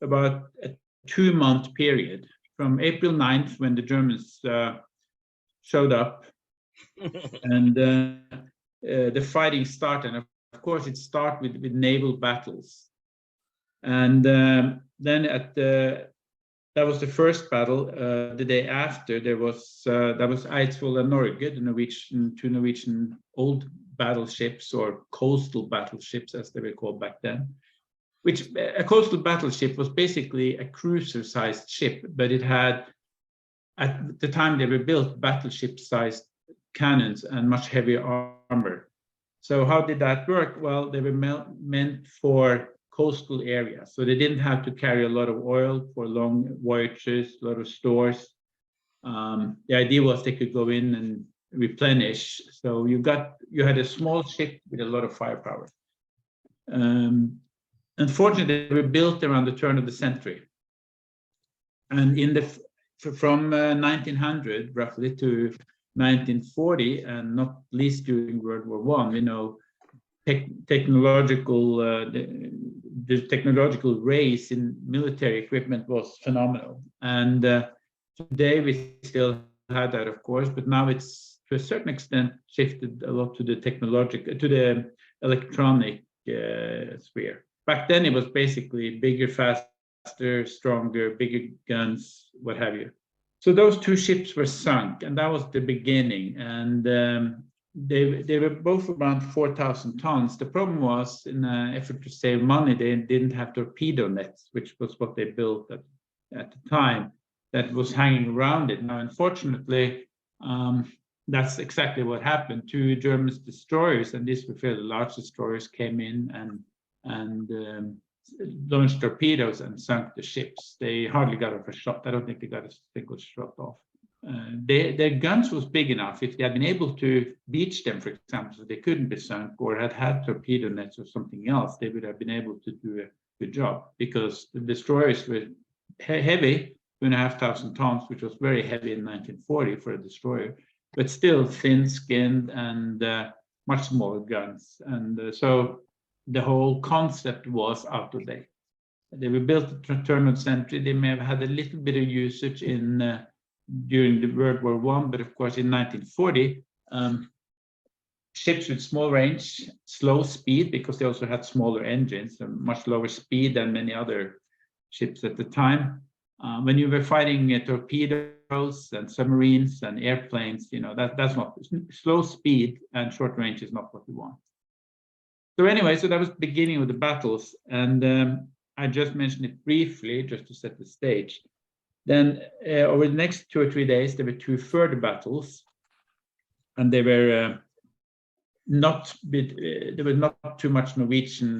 about a 2-month period from April 9th, when the Germans showed up, and the fighting started. And of course, it started with naval battles. And then that was the first battle. The day after, that was Eidsvoll and Norge, the two Norwegian old battleships, or coastal battleships, as they were called back then. Which a coastal battleship was basically a cruiser-sized ship, but it had, at the time they were built, battleship-sized cannons and much heavier armor. So how did that work? Well, they were meant for coastal areas, so they didn't have to carry a lot of oil for long voyages, a lot of stores. The idea was they could go in and replenish. So you had a small ship with a lot of firepower. Unfortunately, they were built around the turn of the century, and from 1900 roughly to 1940, and not least during World War I, the technological race in military equipment was phenomenal. And today we still had that, of course, but now it's to a certain extent shifted a lot to the electronic sphere. Back then, it was basically bigger, faster, stronger, bigger guns, what have you. So those two ships were sunk, and that was the beginning. And they were both around 4,000 tons. The problem was, in an effort to save money, they didn't have torpedo nets, which was what they built at the time, that was hanging around it. Now, unfortunately, that's exactly what happened. Two German destroyers, and these were fairly large destroyers, came in and launched torpedoes and sunk the ships. They hardly got off a shot. I don't think they got a single shot off. Their guns was big enough. If they had been able to beach them, for example, so they couldn't be sunk, or had torpedo nets or something else, they would have been able to do a good job, because the destroyers were heavy, 2,500 tons, which was very heavy in 1940 for a destroyer, but still thin-skinned and much smaller guns. And so the whole concept was out of date. They were built at the turn of the century. They may have had a little bit of usage during the World War I, but of course in 1940, ships with small range, slow speed, because they also had smaller engines, and much lower speed than many other ships at the time. When you were fighting torpedoes and submarines and airplanes, that's not slow speed, and short range is not what you want. So anyway, so that was the beginning of the battles, and I just mentioned it briefly just to set the stage. Then over the next 2 or 3 days, there were two further battles, and they were there was not too much Norwegian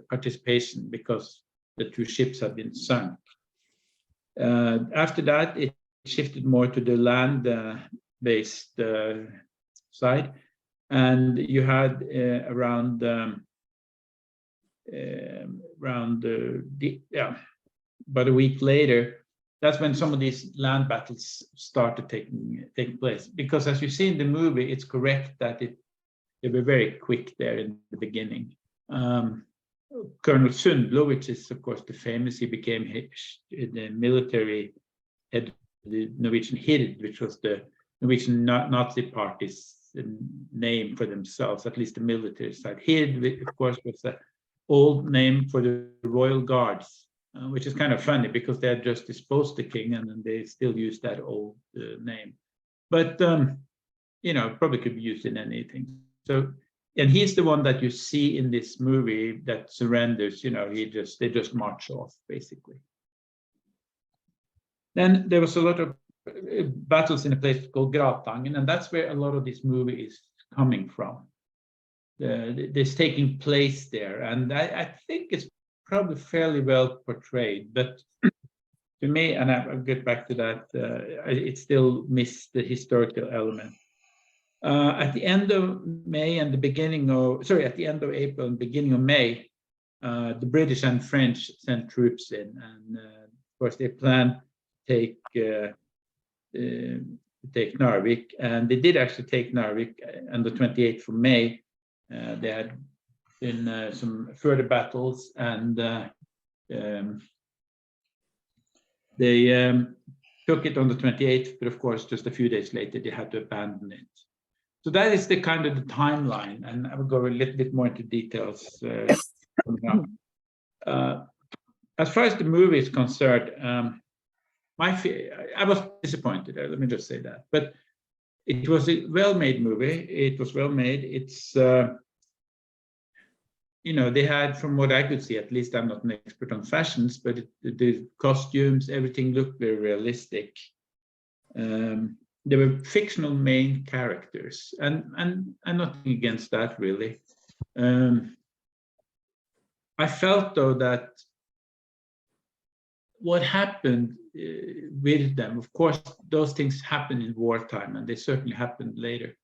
participation, because the two ships had been sunk. After that, it shifted more to the land-based side. And you had about a week later, that's when some of these land battles started taking place. Because as you see in the movie, it's correct that they were very quick there in the beginning. Colonel Sundlo, which is of course the famous, he became the military head of the Norwegian Hird, which was the Norwegian Nazi party's name for themselves, at least the military side. Hird, of course, was the old name for the Royal Guards, which is kind of funny because they had just disposed the king, and then they still use that old name. But probably could be used in anything. So, and he's the one that you see in this movie that surrenders. They just march off basically. Then there was a lot of battles in a place called Gratangen, and that's where a lot of this movie is coming from. It's taking place there, and I think it's probably fairly well portrayed, but to me, and I'll get back to that, it still missed the historical element. At the end of May and at the end of April and beginning of May, the British and French sent troops in, and of course they planned to take Narvik, and they did actually take Narvik on the 28th of May. They had been some further battles, and They took it on the 28th, but of course, just a few days later, they had to abandon it. So that is the kind of the timeline, and I will go a little bit more into details coming up. As far as the movie is concerned, I was disappointed. Let me just say that, but it was a well-made movie. It was well made. It's they had, from what I could see, at least I'm not an expert on fashions, but the costumes, everything looked very realistic. There were fictional main characters, and nothing against that really. I felt though that what happened with them, of course, those things happened in wartime, and they certainly happened later.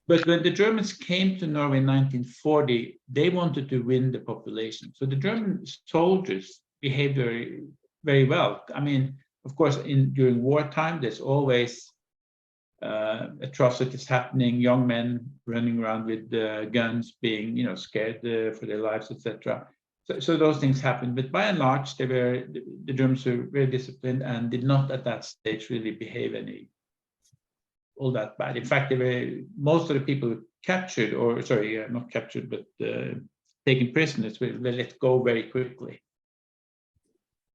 But when the Germans came to Norway in 1940, they wanted to win the population. So the German soldiers behaved very, very well. I mean, of course, during wartime, there's always atrocities happening, young men running around with guns, being scared for their lives, etc. So those things happened. But by and large, the Germans were very disciplined and did not at that stage really behave all that bad. In fact, most of the people captured, or sorry, not captured, but taken prisoners, were let go very quickly.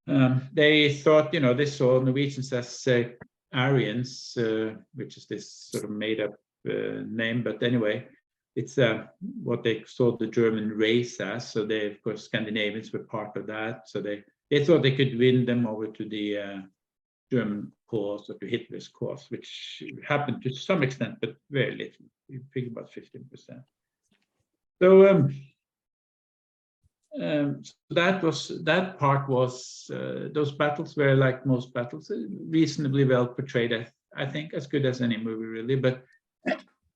They thought, they saw Norwegians as Aryans, which is this sort of made-up name, but anyway, it's what they saw the German race as. So they, of course, Scandinavians were part of that. So they thought they could win them over to the German cause, or to Hitler's cause, which happened to some extent, but very little. You think about 15%. So that part was those battles were, like most battles, reasonably well portrayed. I think as good as any movie really. But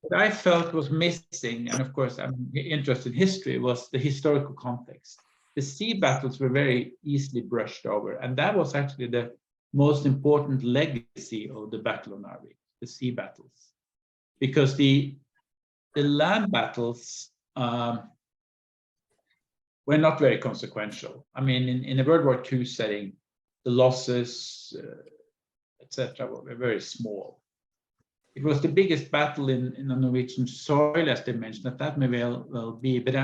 what I felt was missing, and of course I'm interested in history, was the historical context. The sea battles were very easily brushed over, and that was actually the most important legacy of the Battle of Narvik, the sea battles, because the land battles were not very consequential. I mean, in a World War II setting, the losses, etc., were very small. It was the biggest battle in the Norwegian soil, as they mentioned. That may well be, but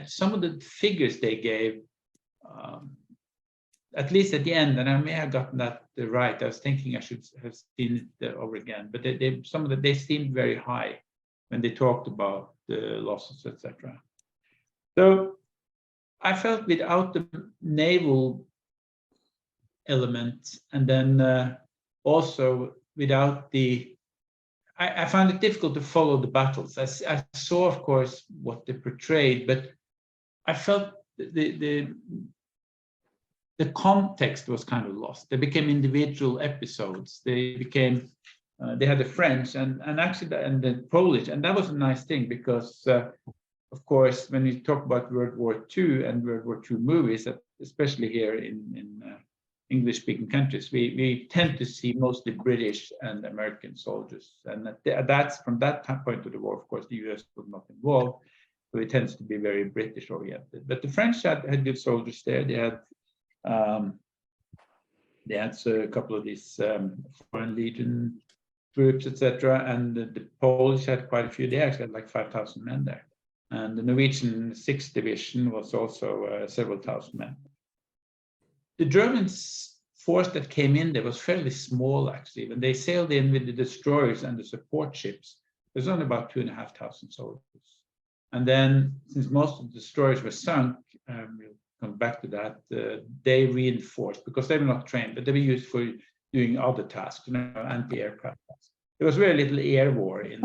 some of the figures they gave, at least at the end, and I may have gotten that right. I was thinking I should have seen it over again, but they seemed very high when they talked about the losses, etc. So I felt without the naval element, and then also without I found it difficult to follow the battles. I saw, of course, what they portrayed, but I felt the context was kind of lost. They became individual episodes. They had the French and the Polish, and that was a nice thing because, of course, when you talk about World War II and World War II movies, especially here in English-speaking countries, we tend to see mostly British and American soldiers, and that's from that point of the war. Of course, the US was not involved, so it tends to be very British-oriented. But the French had good soldiers there. They had a couple of these Foreign Legion groups, etc. And the Polish had quite a few. They actually had like 5,000 men there. And the Norwegian 6th Division was also several thousand men. The Germans force that came in there was fairly small, actually. When they sailed in with the destroyers and the support ships, there's only about 2,500 soldiers. And then, since most of the destroyers were sunk, we'll come back to that, they reinforced, because they were not trained, but they were used for doing other tasks, anti-aircraft tasks. There was very little air war in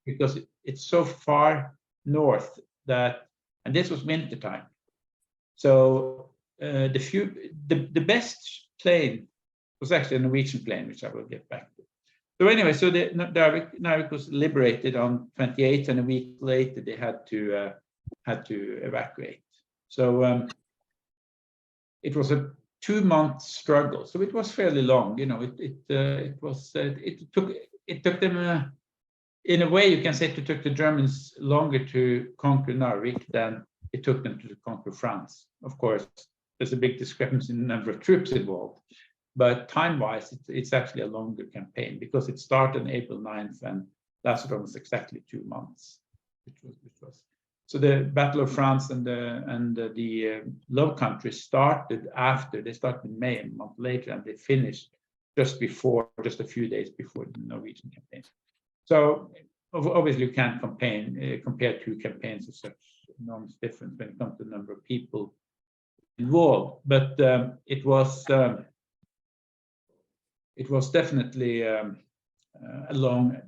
because it's so far north that, and this was wintertime. So the best plane was actually a Norwegian plane, which I will get back to. So anyway, so the Narvik was liberated on 28th, and a week later they had to evacuate. So it was a 2-month struggle. So it was fairly long. It took them in a way, you can say it took the Germans longer to conquer Narvik than it took them to conquer France. Of course, there's a big discrepancy in the number of troops involved. but time-wise, it's actually a longer campaign because it started on April 9th and lasted almost exactly 2 months, which was. So the Battle of France and the Low Countries started after. They started in May, a month later, and they finished just a few days before the Norwegian campaign. So obviously you can't compare two campaigns of such enormous difference when it comes to the number of people involved. But it was definitely a long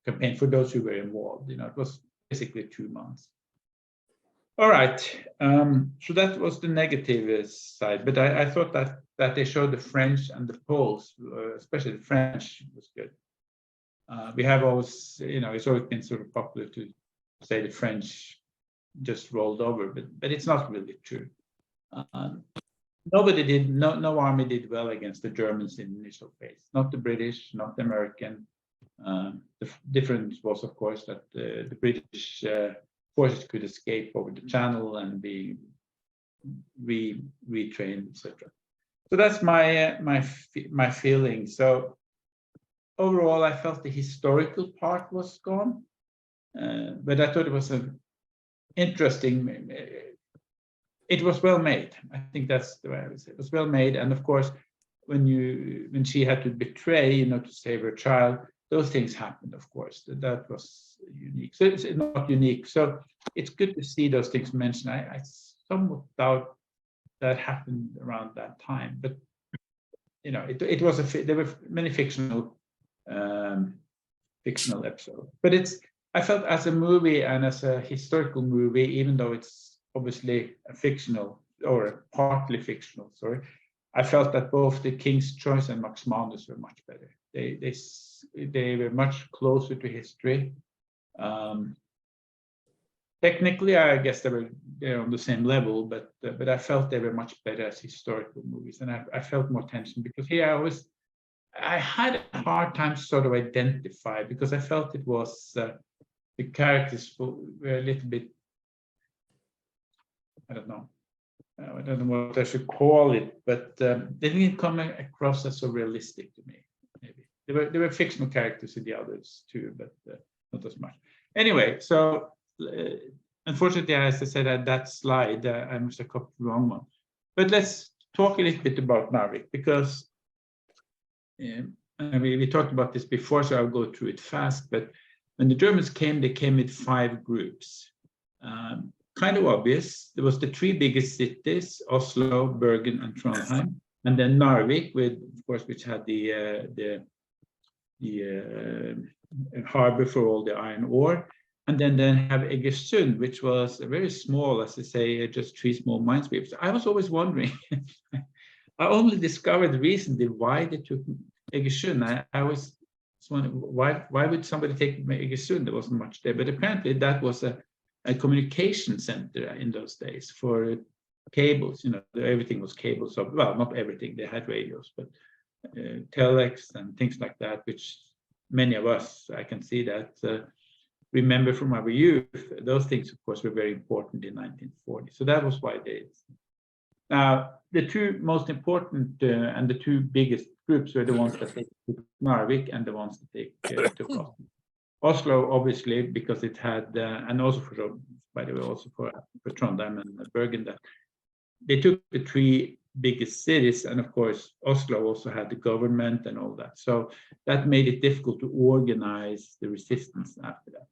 campaign for those who were involved. It was basically 2 months. All right, so that was the negative side, but I thought that they showed the French and the Poles, especially the French, was good. We have always, it's always been sort of popular to say the French just rolled over, but it's not really true. No army did well against the Germans in the initial phase. Not the British, not the American. The difference was, of course, that the British forces could escape over the channel and be retrained, etc. So that's my feeling. So overall, I felt the historical part was gone, but I thought it was an interesting. It was well made. I think that's the way I would say it. It was well made, and of course, when she had to betray, to save her child, those things happened. Of course, that was unique. So it's not unique. So it's good to see those things mentioned. I somewhat doubt that happened around that time, but it was there were many fictional episodes. But I felt as a movie and as a historical movie, even though it's obviously a fictional or partly fictional story, I felt that both The King's Choice and Max Manus were much better. They were much closer to history. Technically, I guess they're on the same level, but I felt they were much better as historical movies, and I felt more tension because here I had a hard time sort of identify because I felt it was the characters were a little bit, I don't know what I should call it, but they didn't come across as so realistic to me. Maybe there were fictional characters in the others too, but not as much. Anyway, so unfortunately, as I said, at that slide, I must have copied the wrong one. But let's talk a little bit about Narvik because we talked about this before, so I'll go through it fast. But when the Germans came, they came with 5 groups. Kind of obvious. There was the 3 biggest cities: Oslo, Bergen, and Trondheim, and then Narvik, of course, which had the harbor for all the iron ore, and then have Egersund, which was a very small, as I say, just 3 small minesweepers. I was always wondering. I only discovered recently why they took Egersund. I was wondering why would somebody take Egersund? There wasn't much there, but apparently that was a communication center in those days for cables. Everything was cables. So, well, not everything. They had radios, but telex and things like that, which many of us, I can see that, remember from our youth. Those things, of course, were very important in 1940. So that was why they. Now, the 2 most important and the 2 biggest groups were the ones that they took Narvik and the ones that they took Oslo. Oslo, obviously, because it had, and also by the way, also for Trondheim and Bergen, that they took the 3 biggest cities, and of course, Oslo also had the government and all that. So that made it difficult to organize the resistance after that.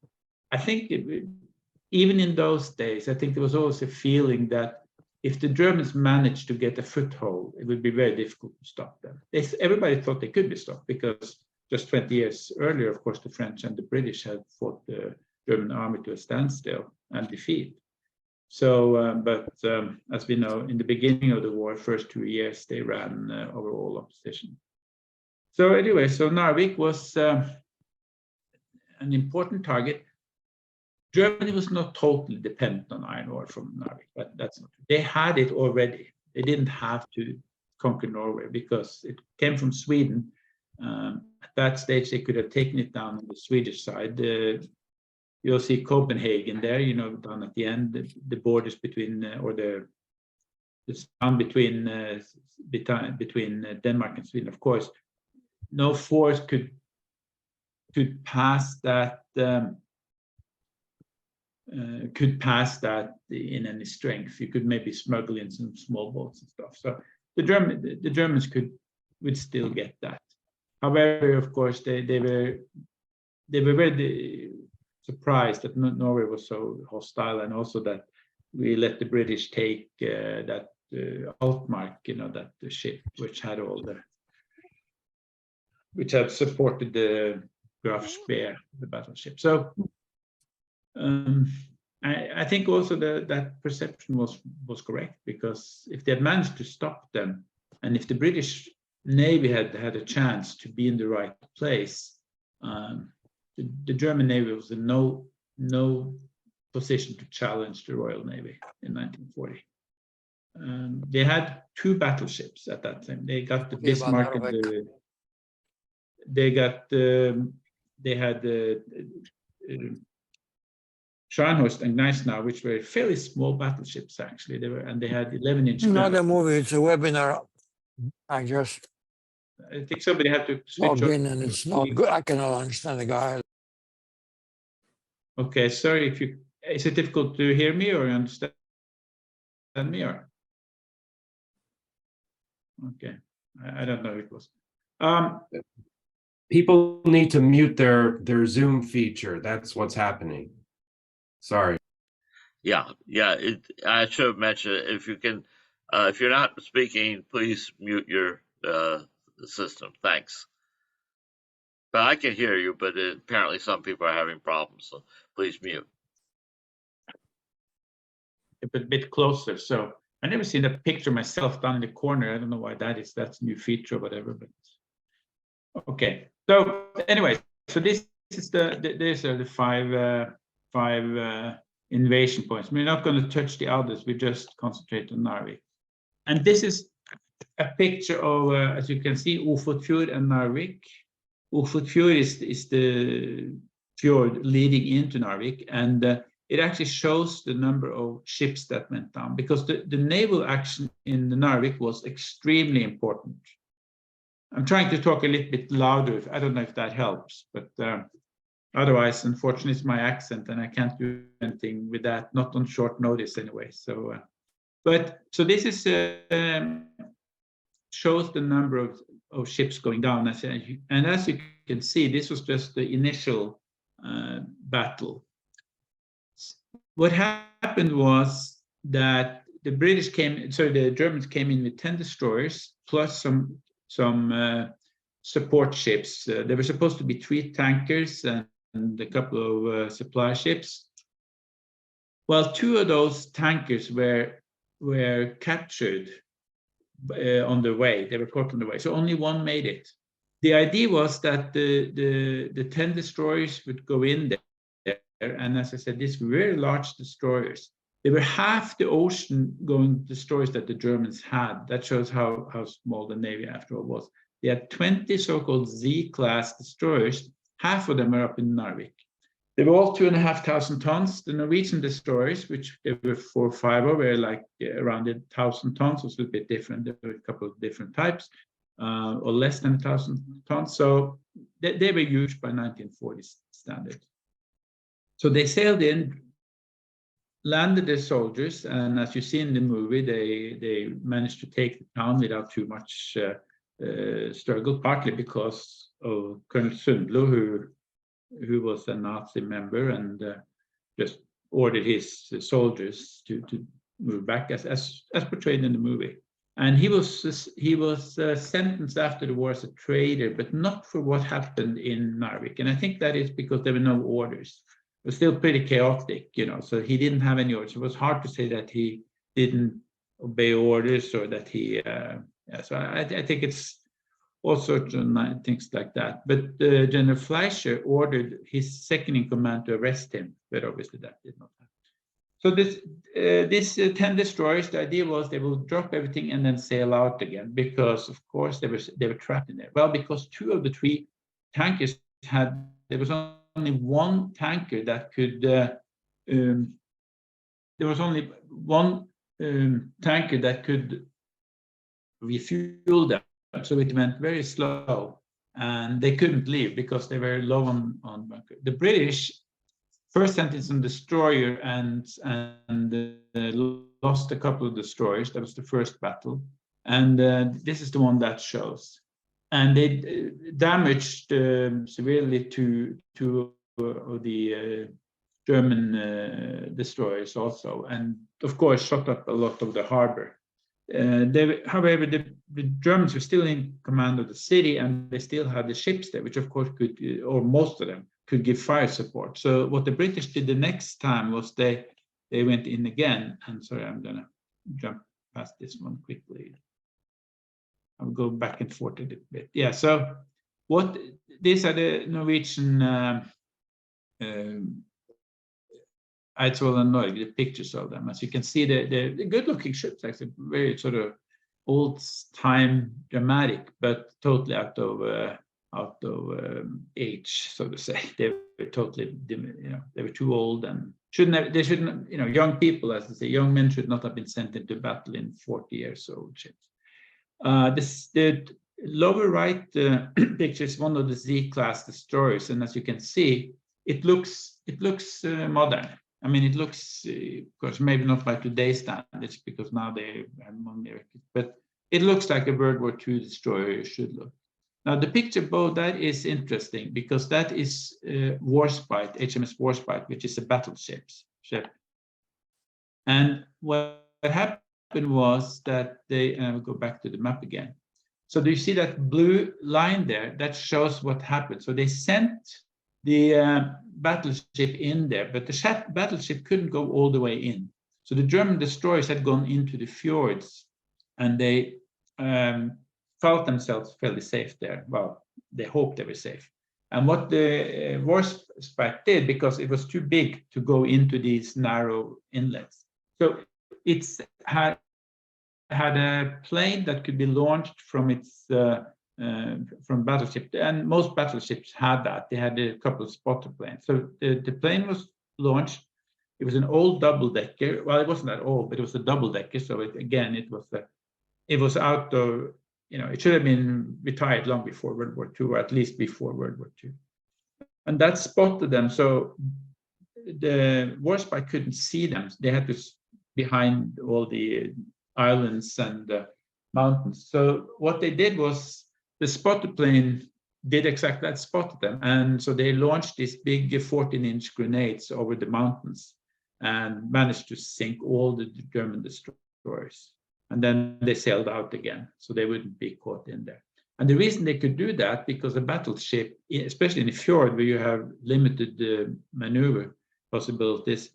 I think even in those days, I think there was always a feeling that if the Germans managed to get a foothold, it would be very difficult to stop them. Everybody thought they could be stopped because just 20 years earlier, of course, the French and the British had fought the German army to a standstill and defeat. So, but as we know, in the beginning of the war, first 2 years, they ran over all opposition. So anyway, so Narvik was an important target. Germany was not totally dependent on iron ore from Narvik, but that's not true. They had it already. They didn't have to conquer Norway because it came from Sweden. At that stage, they could have taken it down on the Swedish side. You'll see Copenhagen there, down at the end, the borders between, or the sound between Denmark and Sweden. Of course, no force could pass that in any strength. You could maybe smuggle in some small boats and stuff. So the Germans would still get that. However, of course, they were very surprised that Norway was so hostile, and also that we let the British take that Altmark, that the ship which had supported the Graf Speer, the battleship. So I think also that perception was correct, because if they had managed to stop them, and if the British Navy had a chance to be in the right place, the German Navy was in no position to challenge the Royal Navy in 1940. They had 2 battleships at that time. They got the Bismarck and they had Scharnhorst and Gneisenau, which were fairly small battleships actually. They had 11-inch. Not a movie; it's a webinar. I think somebody had to switch log in, and it's not good. I cannot understand the guy. Okay, sorry if you. Is it difficult to hear me or understand me or? Okay, I don't know. It was. People need to mute their Zoom feature. That's what's happening. Sorry. Yeah. I should have mentioned, if you can, if you're not speaking, please mute your system. Thanks. But I can hear you, but apparently some people are having problems, so please mute. A bit closer. So I never seen a picture myself down in the corner. I don't know why that is. That's a new feature or whatever. But okay. So anyway, so this is these are the five invasion points. We're not going to touch the others. We just concentrate on Narvik. And this is a picture of, as you can see, Ofotfjord and Narvik. Ofotfjord is the fjord leading into Narvik, and it actually shows the number of ships that went down, because the naval action in the Narvik was extremely important. I'm trying to talk a little bit louder. I don't know if that helps, but otherwise, unfortunately, it's my accent, and I can't do anything with that, not on short notice anyway. So, so this is shows the number of ships going down. And as you can see, this was just the initial battle. What happened was that the Germans came in with 10 destroyers plus some support ships. There were supposed to be 3 tankers and a couple of supply ships. Well, 2 of those tankers were captured on the way. They were caught on the way, so only 1 made it. The idea was that the 10 destroyers would go in there, and as I said, these very large destroyers. They were half the ocean-going destroyers that the Germans had. That shows how small the Navy after all was. They had 20 so-called Z-class destroyers. Half of them were up in Narvik. They were all 2,500 tons. The Norwegian destroyers, which there were 4 or 5 of, were like around 1,000 tons. It was a little bit different. There were a couple of different types, or less than 1,000 tons. So they were huge by 1940 standards. So they sailed in, landed their soldiers, and as you see in the movie, they managed to take the town without too much struggle, partly because of Colonel Sundlo, who was a Nazi member and just ordered his soldiers to move back, as portrayed in the movie. And he was sentenced after the war as a traitor, but not for what happened in Narvik. And I think that is because there were no orders. It was still pretty chaotic, so he didn't have any orders. It was hard to say that he didn't obey orders or that he. So I think it's all sorts of things like that. But General Fleischer ordered his second in command to arrest him, but obviously that did not happen. So this 10 destroyers, the idea was they will drop everything and then sail out again, because of course they were trapped in there. Well, because 2 of the 3 tankers there was only 1 tanker that could. There was only one tanker that could refuel them. So it went very slow, and they couldn't leave because they were low on bunker. The British first sent in some destroyer and lost a couple of destroyers. That was the first battle, and this is the one that shows. And they damaged severely to the German destroyers also, and of course shot up a lot of the harbor. However, the Germans were still in command of the city, and they still had the ships there, which of course could, or most of them, could give fire support. So what the British did the next time was they went in again. And sorry, I'm gonna jump past this one quickly. I'll go back and forth a little bit. Yeah. So these are the Norwegian Eidsvoll and Norge, the pictures of them. As you can see, the good-looking ships, actually very sort of old-time dramatic, but totally out of age, so to say. They were totally, they were too old and they shouldn't, young people, as I say, young men should not have been sent into battle in 40 years old ships. The lower right picture is one of the Z-class destroyers, and as you can see, it looks modern. I mean, it looks, of course, maybe not by today's standards because now they have more, but it looks like a World War II destroyer should look. Now, the picture below that is interesting because that is Warspite, HMS Warspite, which is a battleship. And what happened was that they go back to the map again. So do you see that blue line there? That shows what happened. So they sent the battleship in there, but the battleship couldn't go all the way in. So the German destroyers had gone into the fjords, and they felt themselves fairly safe there. Well, they hoped they were safe. And what the Warspite did, because it was too big to go into these narrow inlets, so it's had a plane that could be launched from its from battleship, and most battleships had that. They had a couple of spotter planes. So the plane was launched. It was an old double-decker. Well, it wasn't that old, but it was a double-decker. So it was out of, it should have been retired long before World War II, or at least before World War II. And that spotted them. So the Warspite couldn't see them. They had to behind all the islands and mountains. So what they did was the spotter plane did exactly that, spotted them. And so they launched these big 14-inch grenades over the mountains and managed to sink all the German destroyers. And then they sailed out again, so they wouldn't be caught in there. And the reason they could do that, because a battleship, especially in a fjord where you have limited maneuver possibilities,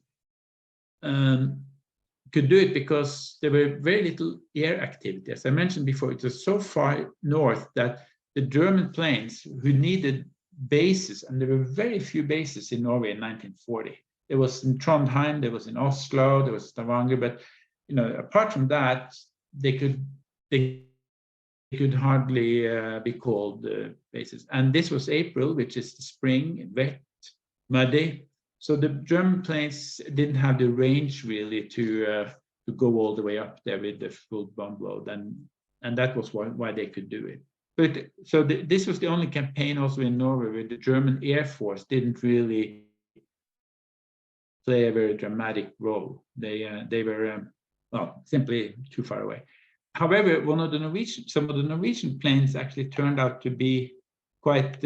could do it because there were very little air activity. As I mentioned before, it was so far north that the German planes who needed bases, and there were very few bases in Norway in 1940. There was in Trondheim, there was in Oslo, there was Stavanger, but apart from that, they could hardly be called bases. And this was April, which is the spring, wet, muddy. So the German planes didn't have the range really to go all the way up there with the full bomb load, and that was why they could do it. But so this was the only campaign also in Norway where the German Air Force didn't really play a very dramatic role. They were simply too far away. However, some of the Norwegian planes actually turned out to be quite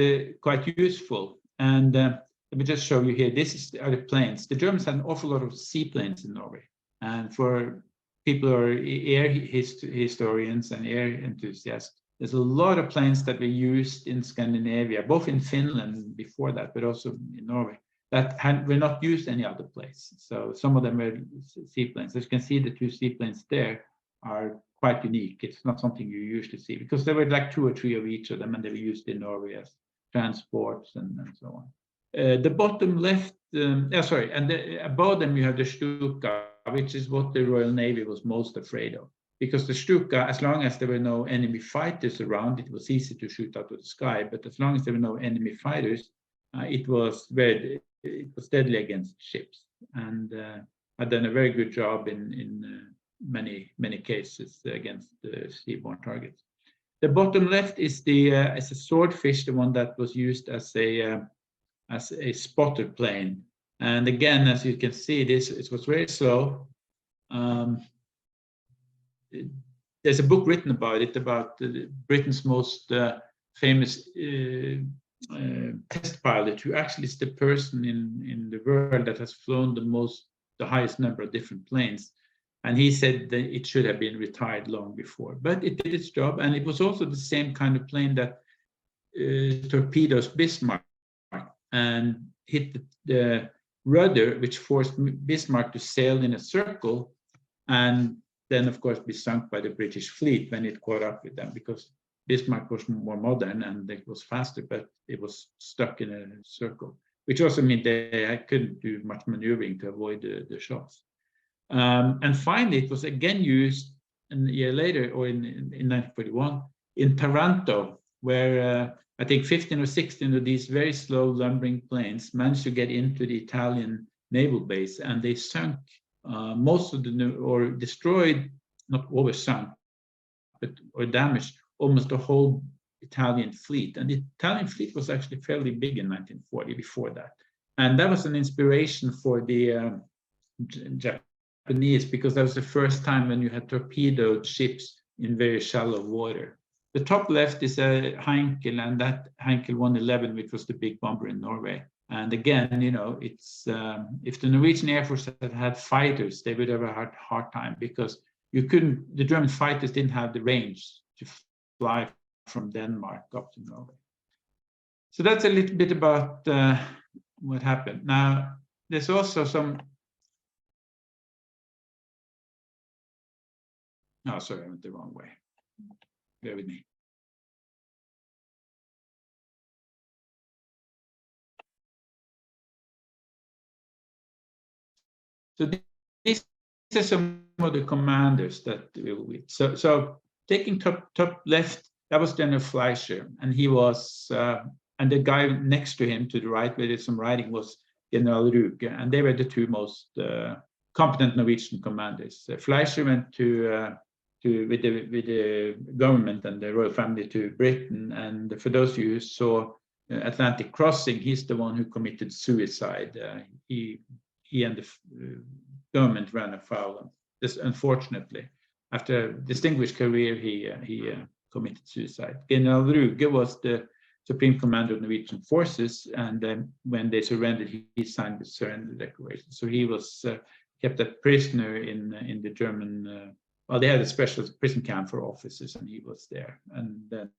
useful. And let me just show you here. This are the planes. The Germans had an awful lot of seaplanes in Norway. And for people who are air historians and air enthusiasts, there's a lot of planes that were used in Scandinavia, both in Finland before that, but also in Norway, that were not used any other place. So some of them were seaplanes. As you can see, the two seaplanes there are quite unique. It's not something you usually see because there were like 2 or 3 of each of them, and they were used in Norway as transports and so on. The bottom left, and above them you have the Stuka, which is what the Royal Navy was most afraid of. Because the Stuka, as long as there were no enemy fighters around, it was easy to shoot out of the sky. But as long as there were no enemy fighters, it was deadly against ships. And had done a very good job in many cases against seaborne targets. The bottom left is a swordfish, the one that was used as a spotter plane. And again, as you can see, it was very slow. There's a book written about it, about Britain's most famous test pilot, who actually is the person in the world that has flown the highest number of different planes. And he said that it should have been retired long before, but it did its job. And it was also the same kind of plane that torpedoes Bismarck and hit the rudder, which forced Bismarck to sail in a circle, and then, of course, be sunk by the British fleet when it caught up with them, because Bismarck was more modern and it was faster, but it was stuck in a circle, which also meant they couldn't do much maneuvering to avoid the shots. And finally, it was again used a year later, or in 1941, in Taranto, where I think 15 or 16 of these very slow lumbering planes managed to get into the Italian naval base, and they sunk most of or destroyed, not always sunk, or damaged almost the whole Italian fleet. And the Italian fleet was actually fairly big in 1940 before that. And that was an inspiration for the Japanese, because that was the first time when you had torpedoed ships in very shallow water. The top left is a Heinkel, and that Heinkel 111, which was the big bomber in Norway. And again, it's if the Norwegian Air Force had fighters, they would have a hard time, because the German fighters didn't have the range to fly from Denmark up to Norway. So that's a little bit about what happened. Now, there's also some. Oh, sorry, I went the wrong way. Bear with me. So these are some of the commanders that we were with. So taking top left, that was General Fleischer, and he was, and the guy next to him to the right, where there's some writing, was General Ruge, and they were the two most competent Norwegian commanders. Fleischer went with the government and the royal family to Britain, and for those of you who saw Atlantic Crossing, he's the one who committed suicide. He and the government ran afoul. This, unfortunately, after a distinguished career, he committed suicide. General Ruge was the supreme commander of Norwegian forces, and when they surrendered, he signed the surrender declaration. So he was kept a prisoner in the German. Well, they had a special prison camp for officers, and he was there, and then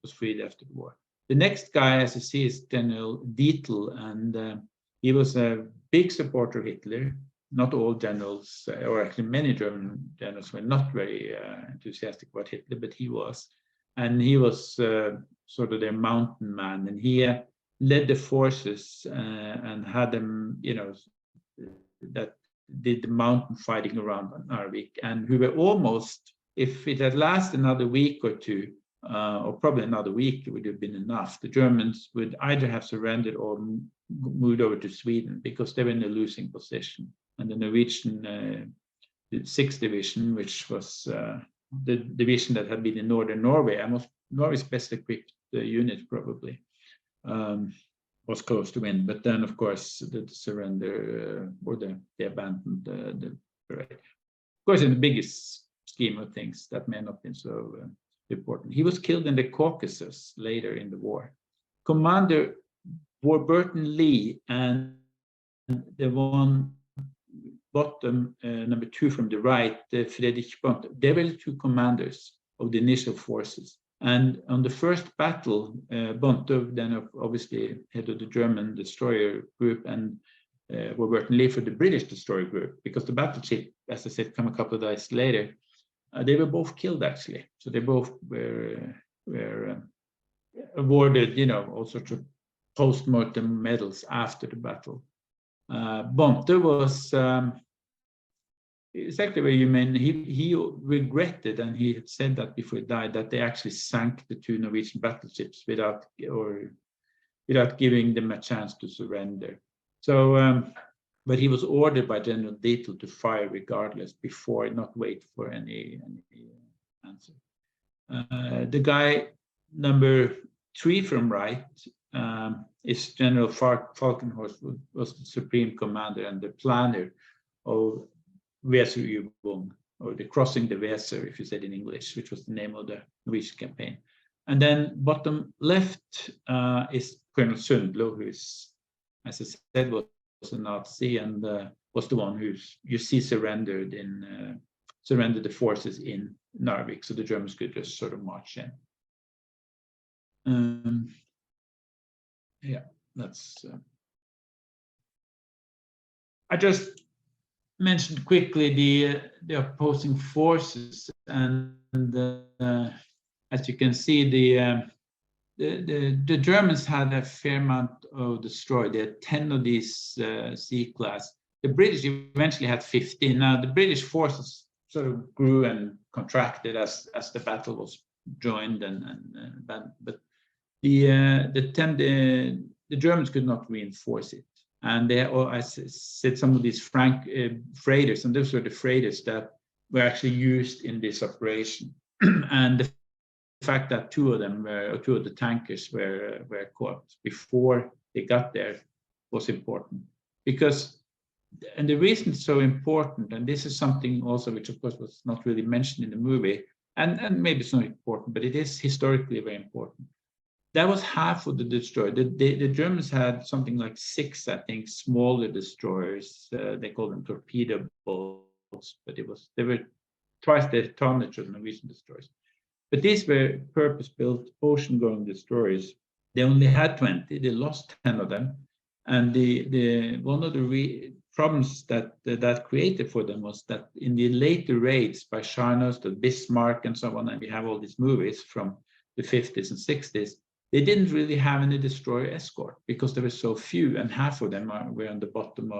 was freed after the war. The next guy, as you see, is General Dietl, and he was a big supporter of Hitler. Not all generals, or actually many German generals, were not very enthusiastic about Hitler, but he was. And he was sort of their mountain man, and he led the forces and had them, that did the mountain fighting around Narvik, and who were almost, if it had lasted another week or two, or probably another week, it would have been enough. The Germans would either have surrendered or moved over to Sweden, because they were in a losing position. And the Norwegian 6th Division, which was the division that had been in northern Norway, and was Norway's best equipped unit probably, was close to win. But then, of course, the surrender or they abandoned the parade. Of course, in the biggest scheme of things, that may not have been so important. He was killed in the Caucasus later in the war. Commander Warburton Lee and the one bottom, number 2 from the right, Friedrich Bonte, they were the two commanders of the initial forces. And on the first battle, Bonte, then obviously head of the German destroyer group, and Warburton Lee for the British destroyer group, because the battleship, as I said, come a couple of days later. They were both killed, actually. So they both were awarded, all sorts of post-mortem medals after the battle. Bonte was exactly where you mean. He regretted, and he had said that before he died, that they actually sank the two Norwegian battleships without giving them a chance to surrender. So but he was ordered by General Dietl to fire regardless before, not wait for any answer. The guy number 3 from right is General Falkenhorst, who was the supreme commander and the planner of Weserübung, or the crossing the Weser, if you said in English, which was the name of the Norwegian campaign. And then bottom left is Colonel Sundlo, who is, as I said, was a Nazi and was the one who you see surrendered the forces in Narvik, so the Germans could just sort of march in. Yeah, that's. I just mentioned quickly the opposing forces, and as you can see, the Germans had a fair amount of destroyed. They had 10 of these C-class. The British eventually had 15. Now the British forces sort of grew and contracted as the battle was joined, but the Germans could not reinforce it. And I said some of these freighters, and those were the freighters that were actually used in this operation. And the fact that two of the tankers were caught before they got there was important, because, and the reason it's so important, and this is something also which of course was not really mentioned in the movie, and maybe it's not important, but it is historically very important. That was half of the destroyer. The Germans had something like 6, I think, smaller destroyers. They called them torpedo boats, but they were twice the tonnage of Norwegian destroyers. But these were purpose-built ocean-going destroyers. They only had 20. They lost 10 of them, and one of the problems that created for them was that in the later raids by Scharnhorst, the Bismarck, and so on, and we have all these movies from the 50s and 60s. They didn't really have any destroyer escort because there were so few, and half of them were on the bottom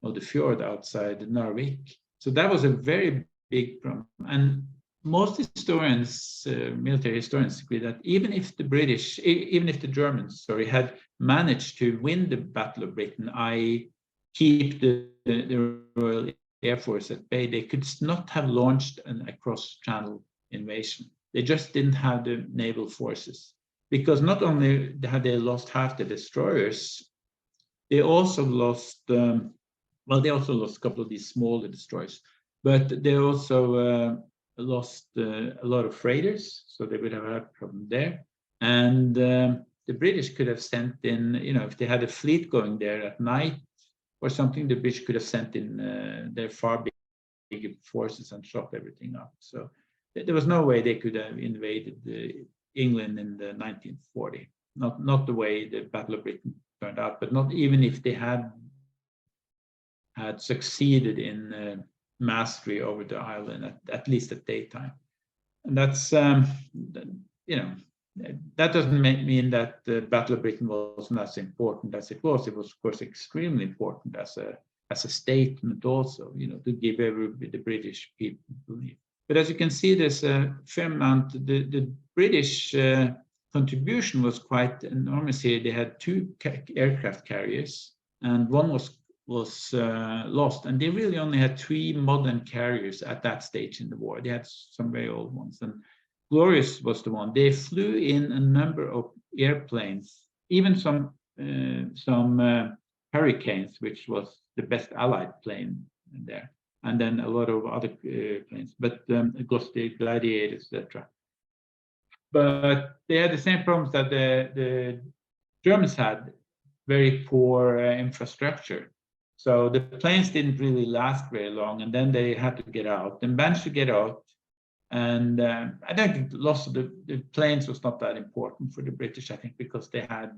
of the fjord outside Narvik. So that was a very big problem. And most historians, military historians, agree that even if the Germans, had managed to win the Battle of Britain, i.e., keep the Royal Air Force at bay, they could not have launched a cross-channel invasion. They just didn't have the naval forces. Because not only had they lost half the destroyers, they also lost, a couple of these smaller destroyers, but they also lost a lot of freighters, so they would have had a problem there. And the British could have sent in, if they had a fleet going there at night or something, the British could have sent in their far bigger forces and shot everything up. So there was no way they could have invaded England in the 1940, not the way the Battle of Britain turned out, but not even if they had succeeded in mastery over the island, at least at daytime. And that's that doesn't mean that the Battle of Britain wasn't as important as it was. It was, of course, extremely important as a statement also, to give the British people belief. But as you can see, there's a fair amount. The British contribution was quite enormous here. They had 2 aircraft carriers, and one was lost. And they really only had 3 modern carriers at that stage in the war. They had some very old ones. And Glorious was the one. They flew in a number of airplanes, even some Hurricanes, which was the best Allied plane there. And then a lot of other planes, but the Gladiators, etc. But they had the same problems that the Germans had, very poor infrastructure. So the planes didn't really last very long, and then they had to get out. They managed to get out, and I don't think the loss of the planes was not that important for the British, I think, because they had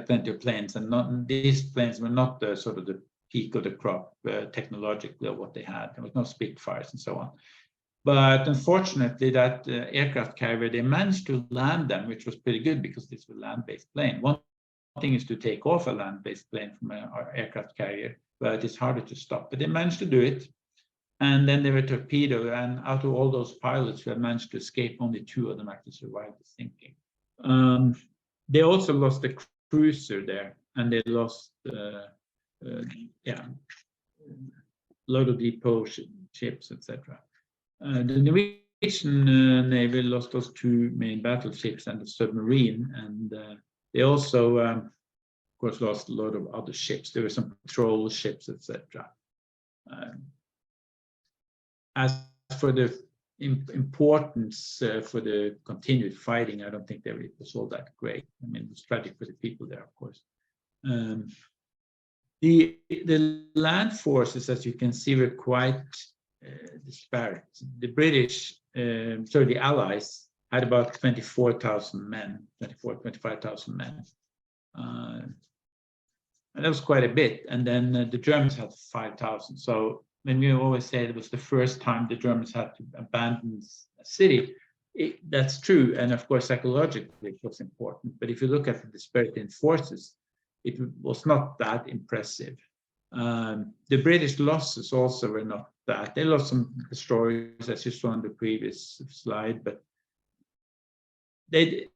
plenty of planes, and these planes were not the sort of the peak of the crop technologically of what they had. There was no Spitfires and so on. But unfortunately, that aircraft carrier, they managed to land them, which was pretty good because this was a land-based plane. One thing is to take off a land-based plane from an aircraft carrier, but it's harder to stop. But they managed to do it. And then they were torpedoed, and out of all those pilots who had managed to escape, only 2 of them actually survived the sinking. They also lost the cruiser there, and they lost yeah, load of depot ships, etc. The Norwegian Navy lost those two main battleships and the submarine, and they also, of course, lost a lot of other ships. There were some patrol ships, etc. As for the importance for the continued fighting, I don't think it was all that great. I mean, it was tragic for the people there, of course. The land forces, as you can see, were quite disparate. The British, the Allies, had about 24,000 men, 25,000 men. And that was quite a bit. And then the Germans had 5,000. So when we always say it was the first time the Germans had to abandon a city, that's true. And of course, psychologically, it was important. But if you look at the disparity in forces, it was not that impressive. The British losses also were not that. They lost some destroyers, as you saw on the previous slide, but the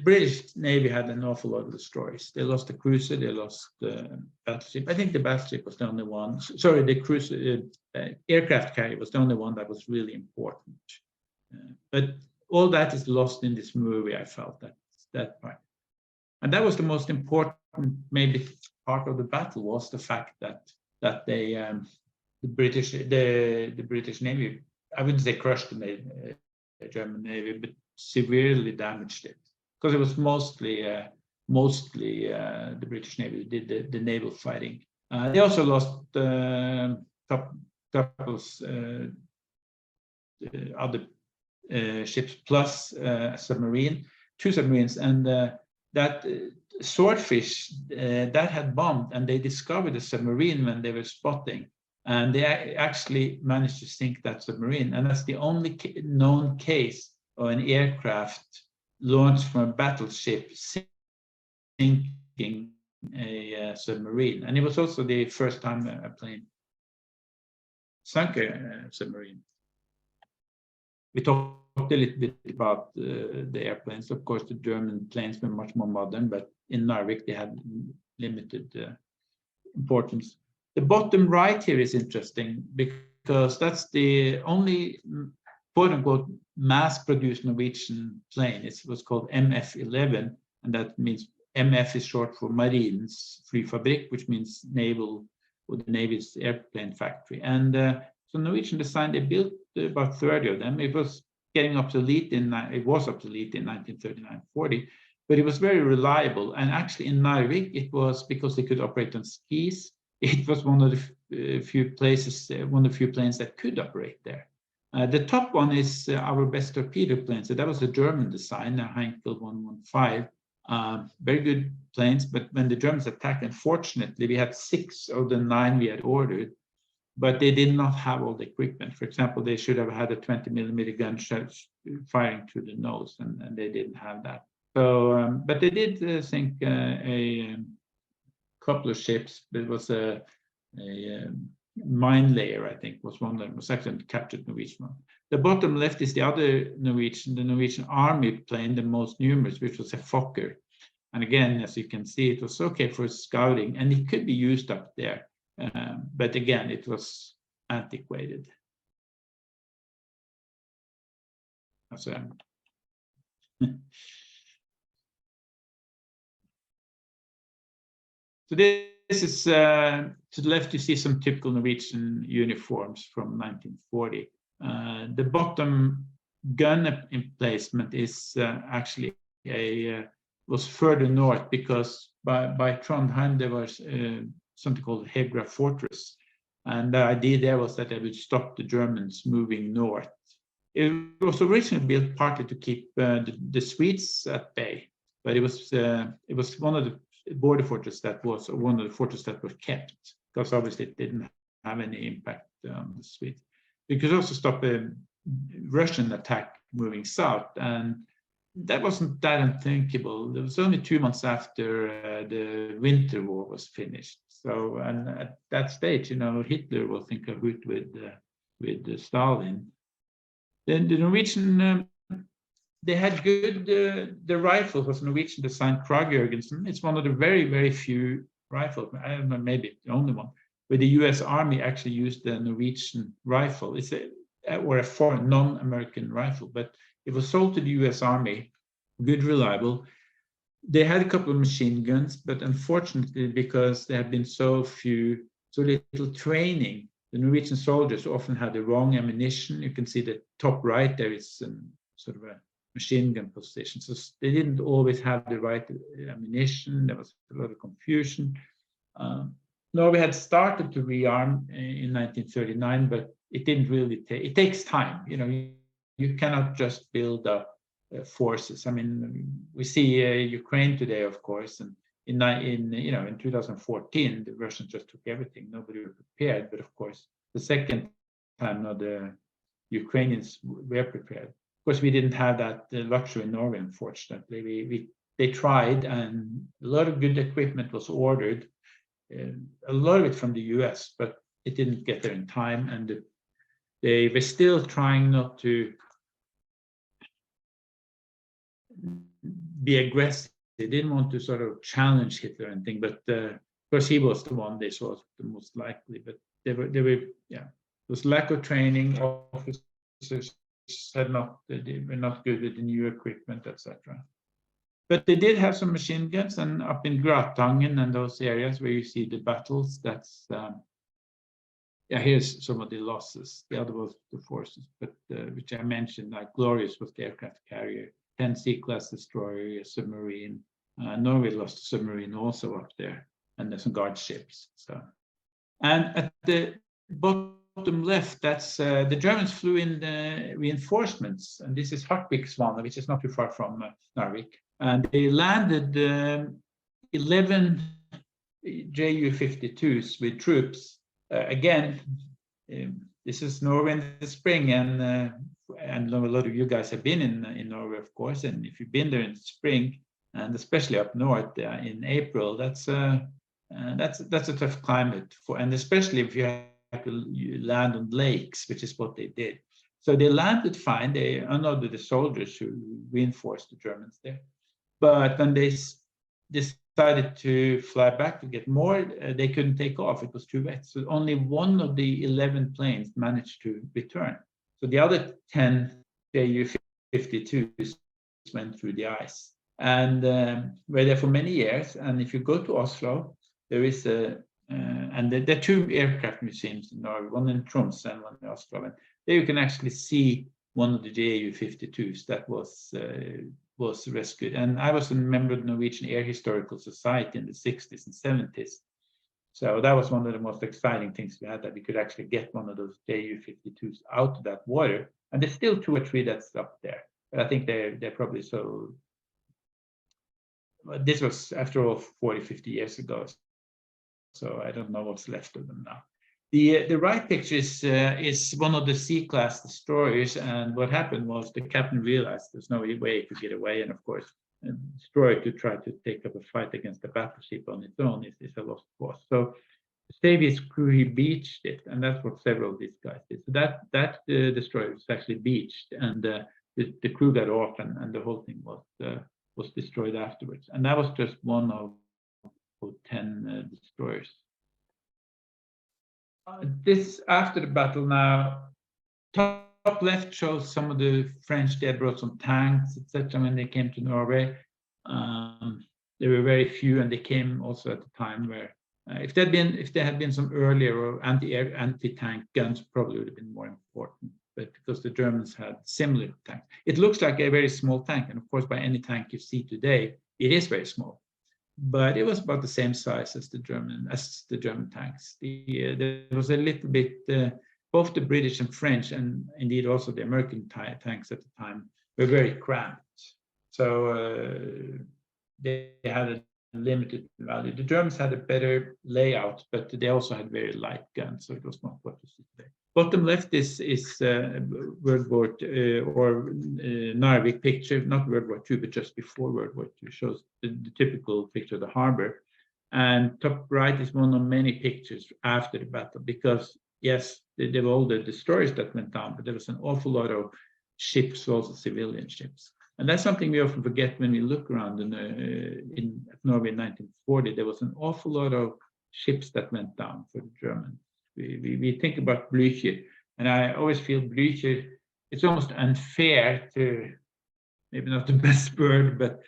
British Navy had an awful lot of destroyers. They lost the cruiser, they lost the battleship. I think the battleship was the only one. Sorry, the cruiser aircraft carrier was the only one that was really important. But all that is lost in this movie. I felt that part, and that was the most important, maybe, part of the battle, was the fact that the British Navy, I wouldn't say crushed the German Navy, but severely damaged it, because it was mostly the British Navy who did the naval fighting. They also lost couples other ships plus a submarine, two submarines, and that Swordfish that had bombed, and they discovered the submarine when they were spotting, and they actually managed to sink that submarine, and that's the only known case of an aircraft launched from a battleship sinking a submarine. And it was also the first time a plane sunk a submarine. We talked a little bit about the airplanes. Of course, the German planes were much more modern, but in Narvik they had limited importance. The bottom right here is interesting because that's the only quote-unquote mass-produced Norwegian plane. It was called MF-11, and that means MF is short for Marinens Flyfabrik, which means naval, or the Navy's airplane factory. And so Norwegian designed, they built about 30 of them. It was getting obsolete in 1939-40, but it was very reliable. And actually in Narvik, it was because they could operate on skis. It was one of the few places, one of the few planes that could operate there. The top one is our best torpedo plane. So that was a German design, a Heinkel 115. Very good planes, but when the Germans attacked, unfortunately, we had 6 of the 9 we had ordered, but they did not have all the equipment. For example, they should have had a 20mm gun firing through the nose, and they didn't have that. So, but they did sink a couple of ships. There was a mine layer, I think, was one of them, was actually captured Norwegian one. The bottom left is the other Norwegian, the Norwegian Army plane, the most numerous, which was a Fokker. And again, as you can see, it was okay for scouting, and it could be used up there. But again, it was antiquated. So this is to the left. You see some typical Norwegian uniforms from 1940. The bottom gun emplacement is actually was further north, because by Trondheim there was something called Hegra Fortress, and the idea there was that they would stop the Germans moving north. It was originally built partly to keep the Swedes at bay, but it was one of the border fortresses that was one of the fortresses that was kept, because obviously it didn't have any impact on the Swedes. We could also stop a Russian attack moving south, and that wasn't that unthinkable. It was only 2 months after the Winter War was finished. So, and at that stage, you know, Hitler will think of it with Stalin. Then the Norwegian, they had good. The rifle was Norwegian designed Krag Jørgensen. It's one of the very, very few rifle. I don't know, maybe the only one, where the U.S. Army actually used the Norwegian rifle. It's or a foreign, non-American rifle, but it was sold to the U.S. Army, good, reliable. They had a couple of machine guns, but unfortunately, because there had been so little training, the Norwegian soldiers often had the wrong ammunition. You can see the top right, there is sort of a machine gun position. So they didn't always have the right ammunition. There was a lot of confusion. Norway had started to rearm in 1939, but it didn't really take, it takes time. You cannot just build up forces. I mean, we see Ukraine today, of course, and in 2014, the Russians just took everything. Nobody was prepared, but of course, the second time, the Ukrainians were prepared. Of course, we didn't have that luxury in Norway, unfortunately. They tried, and a lot of good equipment was ordered, a lot of it from the US, but it didn't get there in time, and they were still trying not to be aggressive. They didn't want to sort of challenge Hitler or anything, but of course he was the one they saw the most likely. But there was lack of training. Officers they were not good with the new equipment, etc. But they did have some machine guns, and up in Gratangen and those areas where you see the battles, that's here's some of the losses. The other was the forces, but which I mentioned, like Glorious was the aircraft carrier, 10 C-class destroyer, a submarine. Norway lost a submarine also up there, and there's some guard ships. So, and at the bottom left, that's the Germans flew in the reinforcements, and this is Hartviksvannet, which is not too far from Narvik, and they landed 11 Ju-52s with troops. Again, this is Norway in the spring, and a lot of you guys have been in Norway, of course. And if you've been there in the spring, and especially up north in April, that's a tough climate and especially if you have to land on lakes, which is what they did. So they landed fine. They unloaded the soldiers who reinforced the Germans there. But when they decided to fly back to get more, they couldn't take off. It was too wet. So only one of the 11 planes managed to return. So the other 10 Ju-52s went through the ice and were there for many years. And if you go to Oslo, there is there are two aircraft museums in Norway, one in Tromsø and one in Oslo. And there you can actually see one of the Ju-52s that was rescued. And I was a member of the Norwegian Air Historical Society in the 60s and 70s. So that was one of the most exciting things we had, that we could actually get one of those Ju-52s out of that water. And there's still 2 or 3 that's up there. But I think they're probably so. This was, after all, 40, 50 years ago. So I don't know what's left of them now. The right picture is one of the C-class destroyers, and what happened was the captain realized there's no way to get away, and of course, a destroyer to try to take up a fight against a battleship on its own is a lost cause. So to save his crew, he beached it, and that's what several of these guys did. So that destroyer was actually beached, and the crew got off, and the whole thing was destroyed afterwards. And that was just one of 10 destroyers. This after the battle now, top left shows some of the French. They brought some tanks, etc. when they came to Norway. There were very few, and they came also at a time where if there had been some earlier anti-tank guns, probably would have been more important. But because the Germans had similar tanks, it looks like a very small tank, and of course, by any tank you see today, it is very small. But it was about the same size as the German tanks. There was a little bit, both the British and French, and indeed also the American tanks at the time, were very cramped. So they had a limited value. The Germans had a better layout, but they also had very light guns, so it was not what you see today. Bottom left is World War or Narvik picture, not World War II, but just before World War II, shows the typical picture of the harbor. And top right is one of many pictures after the battle, because yes, there were all the destroyers that went down, but there was an awful lot of ships, also civilian ships. And that's something we often forget when we look around in Norway in 1940. There was an awful lot of ships that went down for the Germans. We think about Blücher, and I always feel Blücher, it's almost unfair to, maybe not the best word, but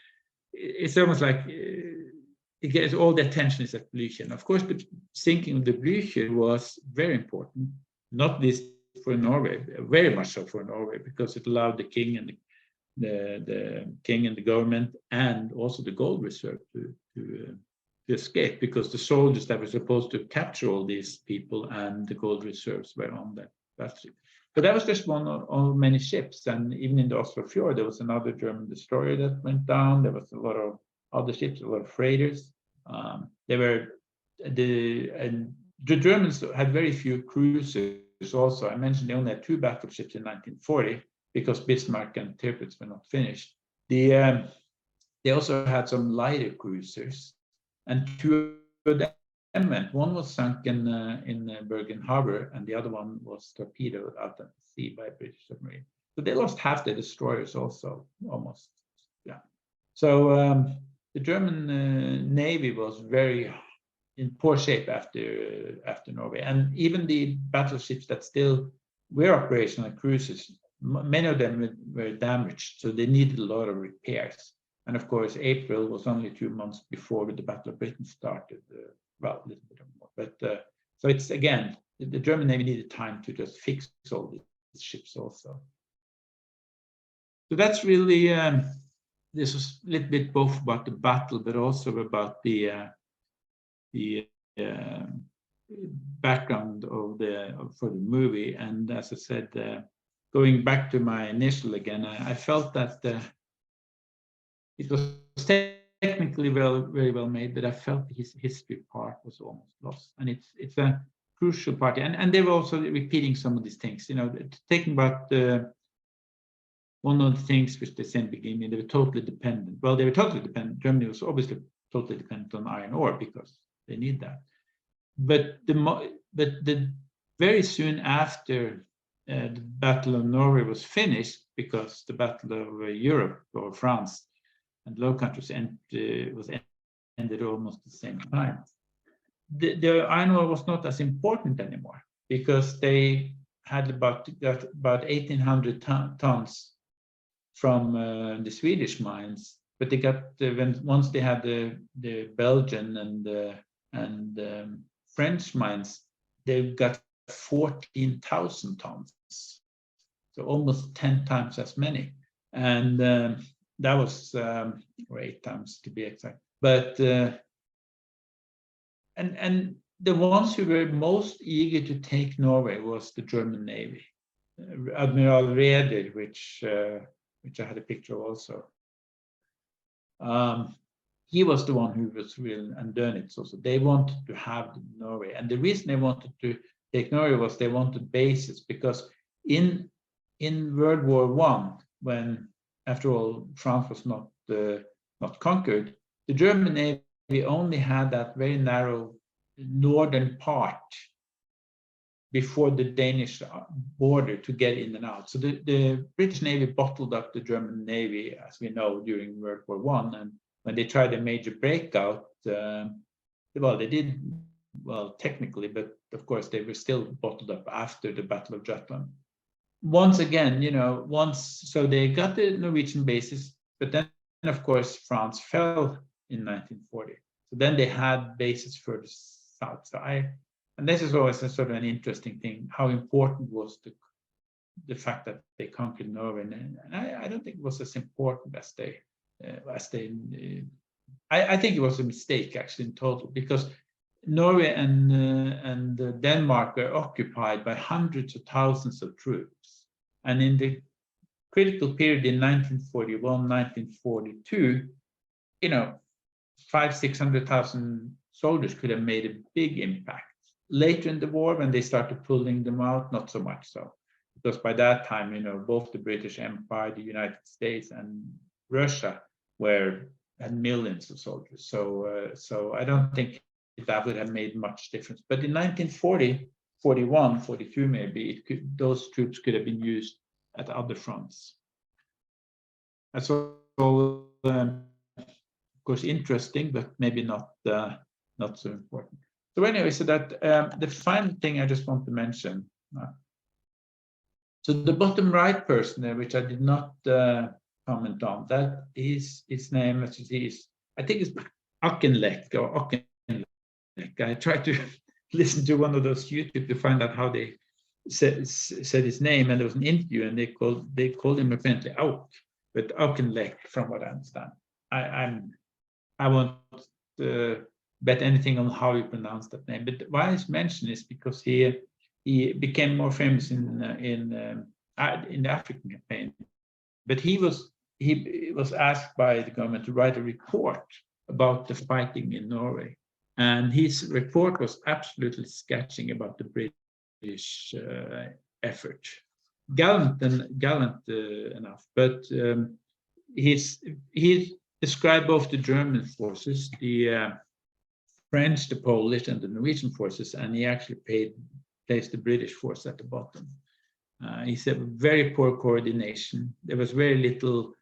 it's almost like it gets all the attention is at Blücher. And of course, the sinking of the Blücher was very important, not least for Norway, very much so for Norway, because it allowed the king and the king and the government and also the gold reserve to escape, because the soldiers that were supposed to capture all these people and the gold reserves were on that ship. But that was just one of many ships, and even in the Oslo Fjord, there was another German destroyer that went down. There was a lot of other ships, a lot of freighters. The Germans had very few cruisers. Also, I mentioned they only had 2 battleships in 1940 because Bismarck and Tirpitz were not finished. They also had some lighter cruisers, and 2 of them went. One was sunk in Bergen Harbor, and the other one was torpedoed out at sea by a British submarine. So they lost half their destroyers also, almost. Yeah. So the German Navy was very in poor shape after Norway, and even the battleships that still were operational cruises, many of them were damaged, so they needed a lot of repairs. And of course, April was only 2 months before the Battle of Britain started. Well, a little bit more, but so it's again, the German Navy needed time to just fix all these ships also. So that's really this was a little bit both about the battle, but also about the background for the movie. And as I said, going back to my initial again, I felt that it was technically very well made, but I felt his history part was almost lost. And it's a crucial part. And they were also repeating some of these things, taking about one of the things which they said in the beginning, they were totally dependent. Well, they were totally dependent. Germany was obviously totally dependent on iron ore because they need that. But very soon after the Battle of Norway was finished, because the Battle of Europe or France and Low Countries was ended almost the same time. The iron ore was not as important anymore because they had got about 1,800 tons from the Swedish mines, but they got once they had the Belgian and French mines, they got 14,000 tons, so almost 10 times as many, and that was or 8 times to be exact. But and the ones who were most eager to take Norway was the German Navy. Admiral Raeder, which I had a picture of also. He was the one who was real and Dönitz also. They wanted to have Norway, and the reason they wanted to take Norway was they wanted bases, because in World War I, when after all France was not conquered, the German Navy only had that very narrow northern part before the Danish border to get in and out. So the British Navy bottled up the German Navy, as we know, during World War I. And when they tried a major breakout, well, they did well technically, but of course they were still bottled up after the Battle of Jutland. Once again, so they got the Norwegian bases, but then of course France fell in 1940. So then they had bases further south. And this is always a sort of an interesting thing, how important was the fact that they conquered Norway. And I don't think it was as important as they I think it was a mistake actually in total, because Norway and Denmark were occupied by hundreds of thousands of troops. And in the critical period in 1941, 1942, 500,000-600,000 soldiers could have made a big impact. Later in the war, when they started pulling them out, not so much so, because by that time, both the British Empire, the United States, and Russia had millions of soldiers. So I don't think that would have made much difference. But in 1940, 41, 42 maybe, those troops could have been used at other fronts. That's all, of course, interesting, but maybe not so important. So anyway, so that the final thing I just want to mention. So the bottom right person there, which I did not comment on, that is his name. I think it's Auchinleck or Auchinleck. I tried to listen to one of those YouTube to find out how they said his name, and there was an interview, and they called him apparently Auk, but Auchinleck, from what I understand. I won't bet anything on how you pronounce that name, but why it's mentioned is because he became more famous in the African campaign. But he was asked by the government to write a report about the fighting in Norway, and his report was absolutely sketching about the British effort. Gallant enough, but he described both the German forces, the French, the Polish, and the Norwegian forces, and he actually placed the British force at the bottom. He said very poor coordination. There was very little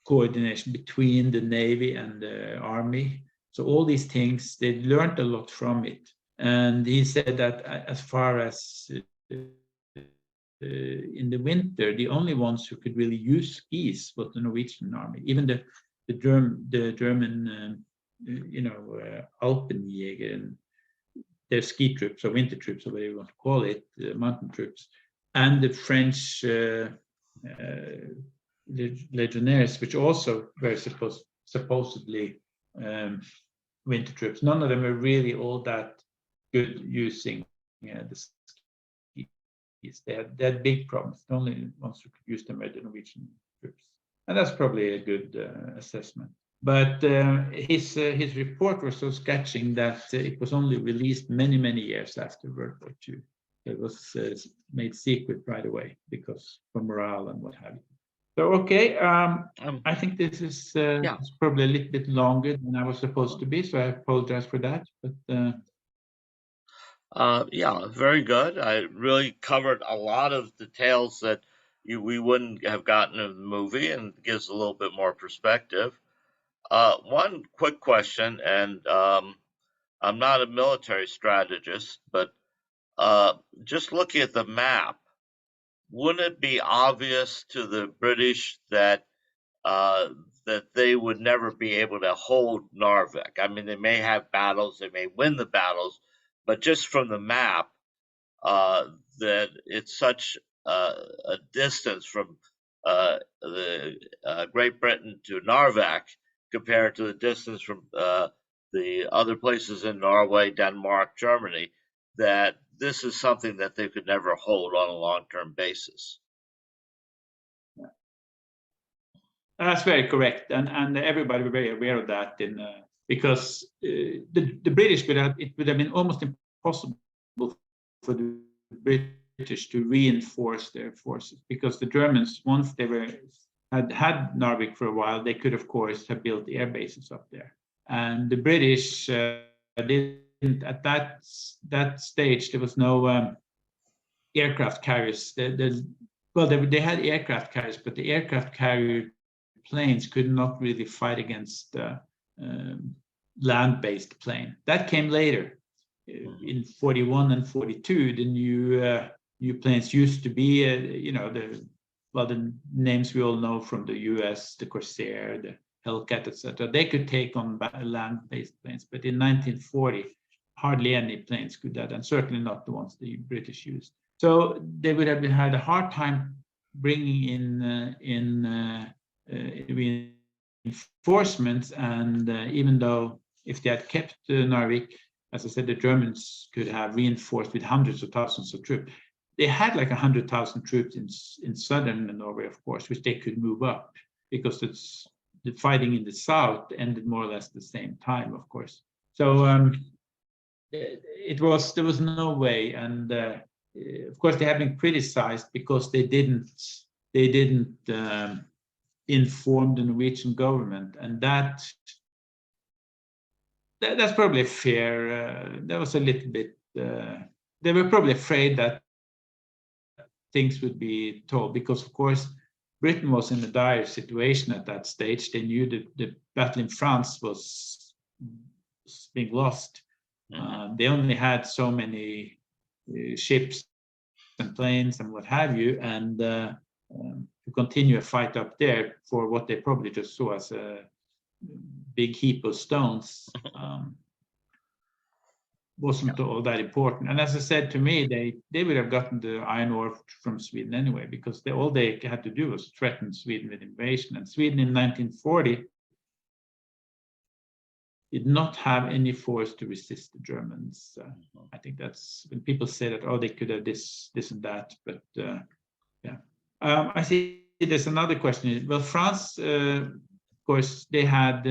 coordination between the Navy and the Army. So all these things, they learned a lot from it. And he said that as far as in the winter, the only ones who could really use skis was the Norwegian Army. Even the German Alpenjäger and their ski troops or winter troops, or whatever you want to call it, mountain troops, and the French legionnaires, which also were supposedly winter troops. None of them were really all that good using the skis. They had big problems. The only ones who could use them were the Norwegian troops, and that's probably a good assessment. But his report was so sketching that it was only released many years after World War II. It was made secret right away because for morale and what have you. So okay, I think this is it's probably a little bit longer than I was supposed to be, so I apologize for that. But yeah, very good. I really covered a lot of details that we wouldn't have gotten in the movie, and gives a little bit more perspective. One quick question, and I'm not a military strategist, but just looking at the map, wouldn't it be obvious to the British that they would never be able to hold Narvik? I mean, they may have battles, they may win the battles, but just from the map, that it's such a distance from the Great Britain to Narvik compared to the distance from the other places in Norway, Denmark, Germany, that this is something that they could never hold on a long-term basis. That's very correct, and everybody was very aware of that. Because the British it would have been almost impossible for the British to reinforce their forces, because the Germans, once they had Narvik for a while, they could of course have built air bases up there, and the British didn't at that stage. There was no aircraft carriers. They had aircraft carriers, but the aircraft carrier planes could not really fight against land-based plane. That came later. In 41 and 42, the new planes used to be, the names we all know from the US, the Corsair, the Hellcat, etc. They could take on land-based planes, but in 1940, hardly any planes could that, and certainly not the ones the British used. So they would have had a hard time bringing in reinforcements, and even though if they had kept Narvik, as I said, the Germans could have reinforced with hundreds of thousands of troops. They had like 100,000 troops in southern Norway, of course, which they could move up, because the fighting in the south ended more or less the same time, of course. So there was no way, and of course they have been criticized because they didn't inform the Norwegian government, and that's probably fair. That was a little bit. They were probably afraid that things would be told, because of course Britain was in a dire situation at that stage. They knew that the battle in France was being lost. They only had so many ships and planes and what have you, and to continue a fight up there for what they probably just saw as a big heap of stones wasn't all that important. And as I said, to me, they would have gotten the iron ore from Sweden anyway, because all they had to do was threaten Sweden with invasion. And Sweden in 1940 did not have any force to resist the Germans. I think that's when people say that, oh, they could have this and that, but yeah. I see there's another question. Well, France, of course, they had,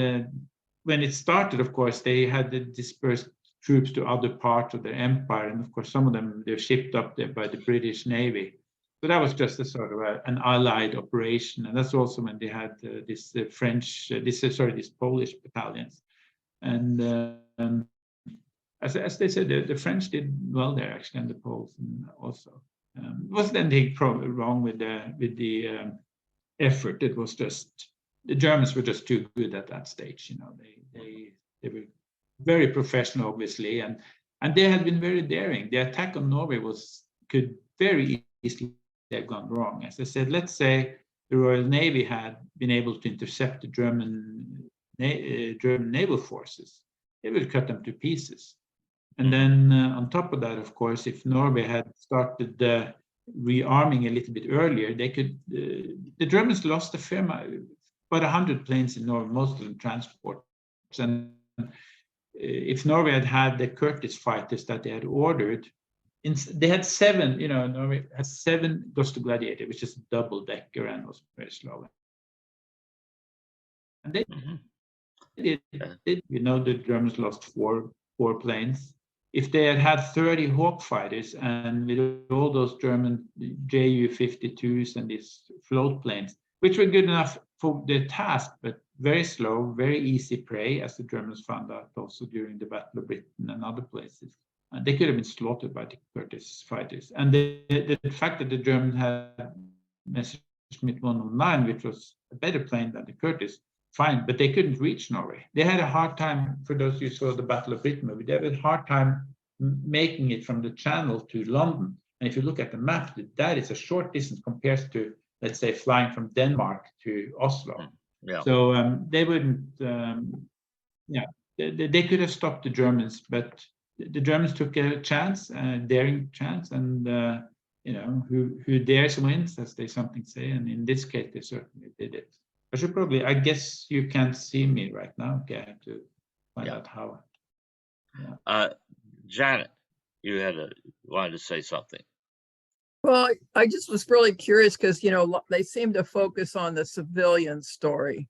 when it started, of course, they had the dispersed troops to other parts of their empire. And of course, some of them, they're shipped up there by the British Navy. So that was just a sort of an allied operation. And that's also when they had these Polish battalions. And as they said, the French did well there, actually, and the Poles also. It wasn't anything wrong with the effort. It was just the Germans were just too good at that stage. You know, they were very professional, obviously, and they had been very daring. The attack on Norway could very easily have gone wrong. As I said, let's say the Royal Navy had been able to intercept the German naval forces, it would cut them to pieces. And then on top of that, of course, if Norway had started rearming a little bit earlier, they could. The Germans lost a fair amount, about 100 planes in Norway, most of them transports. And if Norway had had the Curtiss fighters that they had ordered, they had 7. You know, Norway has 7 Gusto Gladiator, which is a double-decker and was very slow. And they did. You know, the Germans lost four planes. If they had 30 Hawk fighters and with all those German Ju-52s and these float planes, which were good enough for the task, but very slow, very easy prey, as the Germans found out also during the Battle of Britain and other places. They could have been slaughtered by the Curtiss fighters. And the fact that the Germans had Messerschmitt 109, which was a better plane than the Curtiss, fine, but they couldn't reach Norway. They had a hard time, for those who saw the Battle of Britain movie, they had a hard time making it from the Channel to London. And if you look at the map, that is a short distance compared to, let's say, flying from Denmark to Oslo. Yeah. So they wouldn't, they could have stopped the Germans, but the Germans took a chance, a daring chance, and you know, who dares wins, as they something say. And in this case, they certainly did it. I guess you can't see me right now. Okay, I have to find out how. Yeah. Janet, you wanted to say something. Well, I just was really curious because, you know, they seem to focus on the civilian story.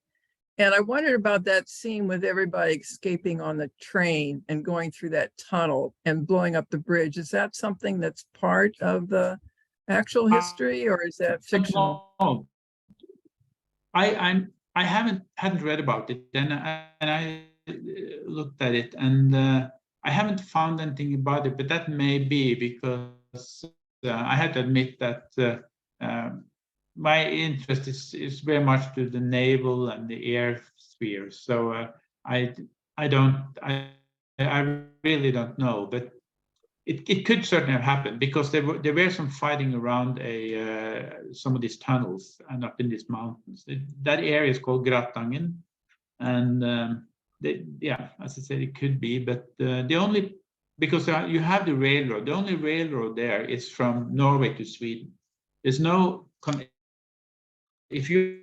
And I wondered about that scene with everybody escaping on the train and going through that tunnel and blowing up the bridge. Is that something that's part of the actual history, or is that fictional? No. I hadn't read about it, and I looked at it, and I haven't found anything about it. But that may be because I had to admit that my interest is very much to the naval and the air sphere. So I really don't know, but it could certainly have happened, because there were some fighting around some of these tunnels and up in these mountains. That area is called Gratangen, and as I said, it could be. But because you have the railroad, the only railroad there is from Norway to Sweden. There's no if you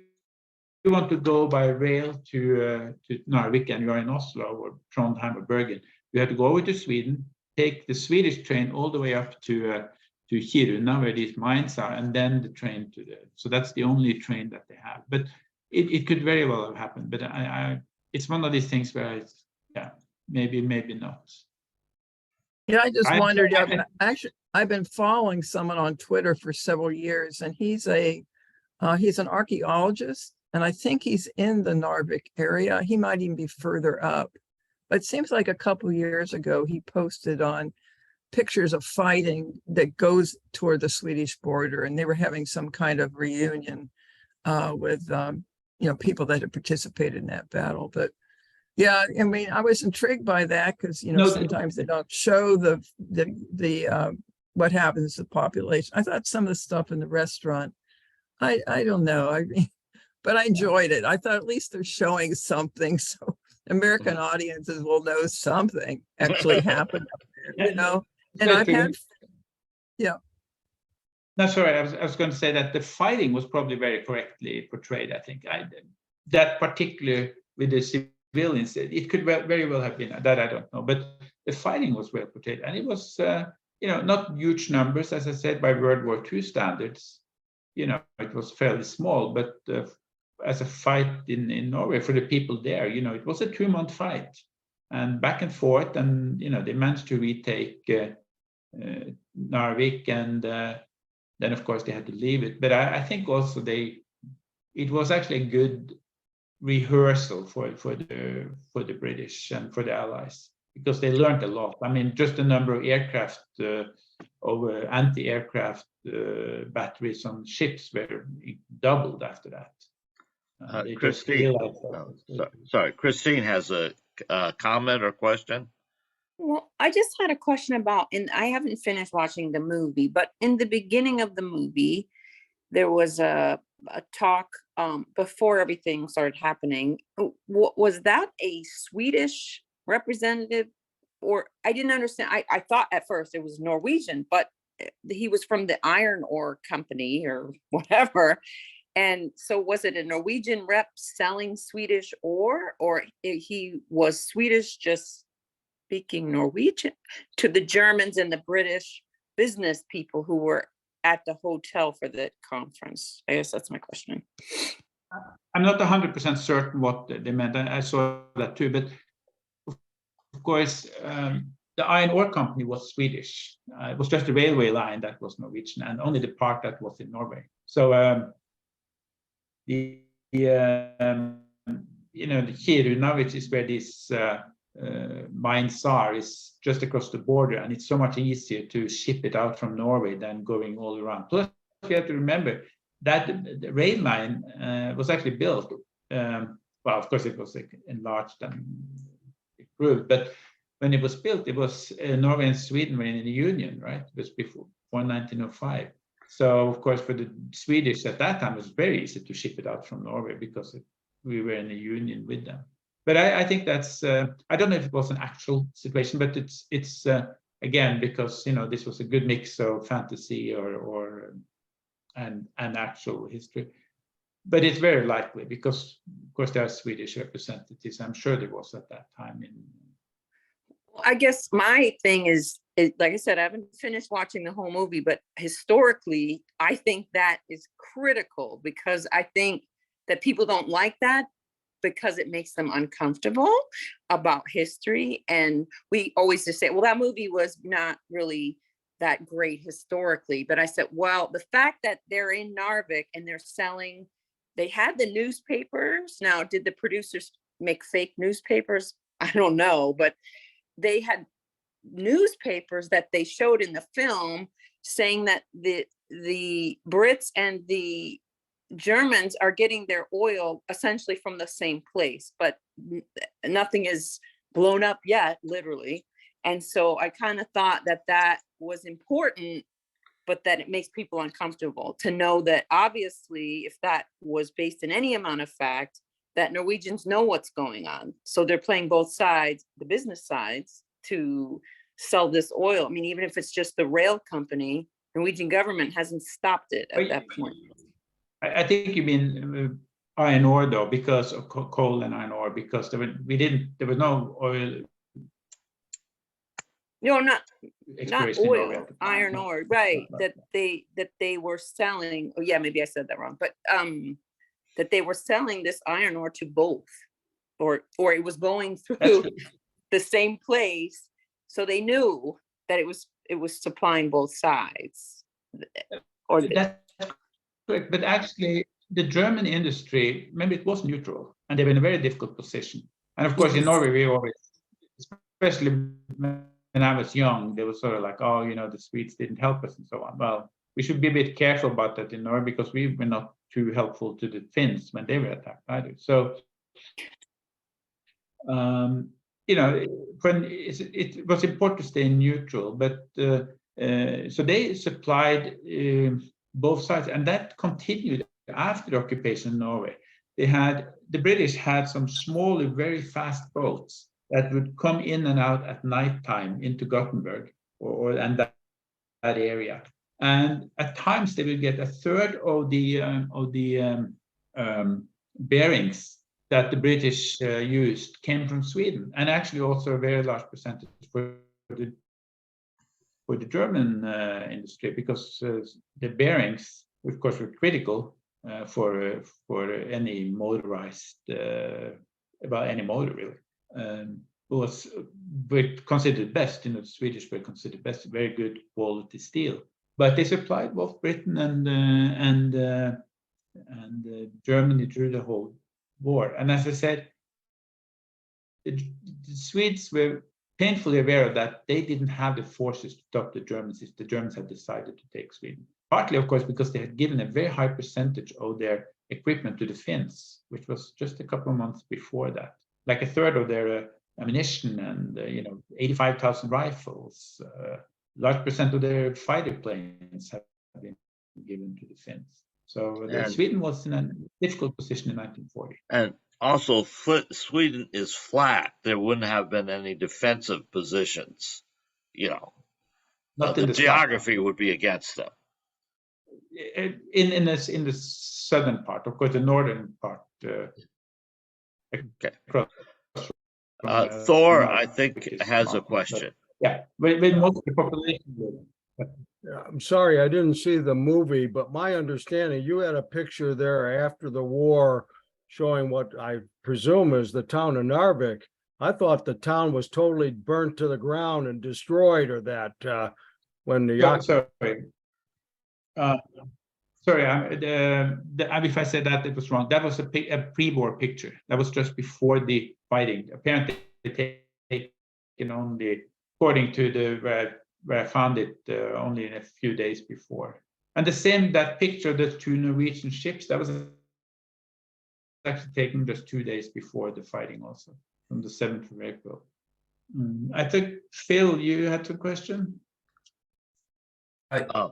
want to go by rail to Narvik and you're in Oslo or Trondheim or Bergen, you have to go over to Sweden, take the Swedish train all the way up to Kiruna, where these mines are, and then the train so that's the only train that they have. But it could very well have happened. But it's one of these things where maybe not. Yeah, I just wondered. I've been following someone on Twitter for several years, and he's an archaeologist, and I think he's in the Narvik area. He might even be further up. But it seems like a couple of years ago, he posted on pictures of fighting that goes toward the Swedish border, and they were having some kind of reunion. with people that had participated in that battle. But yeah, I mean, I was intrigued by that because sometimes they don't show the what happens to the population. I thought some of the stuff in the restaurant, I don't know. I mean, but I enjoyed it. I thought at least they're showing something, so American audiences will know something actually happened up there, And I've had, yeah. No, sorry, I was going to say that the fighting was probably very correctly portrayed. I think that particular with the civilians, it could very well have been that, I don't know, but the fighting was well portrayed, and it was not huge numbers, as I said, by World War II standards. It was fairly small, but as a fight in Norway for the people there, it was a 2-month fight, and back and forth, and they managed to retake Narvik, and then of course they had to leave it. But I think also it was actually a good rehearsal for the British and for the Allies, because they learned a lot. I mean, just the number of aircraft over anti-aircraft batteries on ships were doubled after that. Christine, sorry, Christine has a comment or question. Well, I just had a question about, and I haven't finished watching the movie, but in the beginning of the movie, there was a talk before everything started happening. Was that a Swedish representative? Or I didn't understand. I thought at first it was Norwegian, but he was from the iron ore company or whatever. And so was it a Norwegian rep selling Swedish ore, or he was Swedish just speaking Norwegian to the Germans and the British business people who were at the hotel for the conference? I guess that's my question. I'm not 100% certain what they meant. I saw that too, but of course, the iron ore company was Swedish. It was just the railway line that was Norwegian, and only the part that was in Norway. So the Kiruna, which is where these mines are, is just across the border, and it's so much easier to ship it out from Norway than going all around. Plus, you have to remember that the rail line was actually built. Well, of course, it was enlarged and improved, but when it was built, it was Norway and Sweden were in the Union, right? It was before 1905. So, of course, for the Swedish at that time, it was very easy to ship it out from Norway because we were in a union with them. But I think that's, I don't know if it was an actual situation, but it's again, because, this was a good mix of fantasy and actual history. But it's very likely because, of course, there are Swedish representatives. I'm sure there was at that time. I guess my thing is, like I said, I haven't finished watching the whole movie, but historically, I think that is critical, because I think that people don't like that because it makes them uncomfortable about history. And we always just say, well, that movie was not really that great historically. But I said, well, the fact that they're in Narvik and they're selling, they had the newspapers. Now, did the producers make fake newspapers? I don't know, but they had newspapers that they showed in the film saying that the Brits and the Germans are getting their oil essentially from the same place, but nothing is blown up yet, literally. And so I kind of thought that was important, but that it makes people uncomfortable to know that obviously if that was based in any amount of fact, that Norwegians know what's going on. So they're playing both sides, the business sides, to sell this oil. I mean, even if it's just the rail company, Norwegian government hasn't stopped it at that point. I think you mean iron ore, though, because of coal and iron ore, because there was no oil. No, not oil, iron ore, right? That they were selling. Oh yeah, maybe I said that wrong, but that they were selling this iron ore to both, or it was going through the same place, so they knew that it was supplying both sides. Or that's correct, but actually, the German industry, maybe it was neutral, and they were in a very difficult position. And of course, in Norway, we always, especially when I was young, they were sort of like, oh, the Swedes didn't help us and so on. Well, we should be a bit careful about that in Norway, because we were not too helpful to the Finns when they were attacked either. So, when it was important to stay neutral, but so they supplied both sides, and that continued after the occupation of Norway. The British had some smaller, very fast boats that would come in and out at night time into Gothenburg and that area. And at times they would get a third of the bearings that the British used came from Sweden, and actually also a very large percentage for the German industry, because the bearings, of course, were critical for any motorized, any motor really. Was considered best, the Swedish were considered best, very good quality steel. But they supplied both Britain and Germany through the whole war. And as I said, the Swedes were painfully aware of that. They didn't have the forces to stop the Germans if the Germans had decided to take Sweden. Partly, of course, because they had given a very high percentage of their equipment to the Finns, which was just a couple of months before that. Like a third of their ammunition and 85,000 rifles. Large percent of their fighter planes have been given to the Finns. So Sweden was in a difficult position in 1940. And also, Sweden is flat. There wouldn't have been any defensive positions. Not in the geography would be against them. In the southern part, of course, the northern part. Okay. Across Thor, I think, has a question. Yeah, but most of the population. Yeah, I'm sorry, I didn't see the movie, but my understanding, you had a picture there after the war showing what I presume is the town of Narvik. I thought the town was totally burnt to the ground and destroyed, or that when the if I said that, it was wrong. That was a pre-war picture. That was just before the fighting. Apparently, taken only according to where I found it only in a few days before. And that picture of the two Norwegian ships, that was actually taken just 2 days before the fighting, also from the 7th of April. I think Phil, you had a question.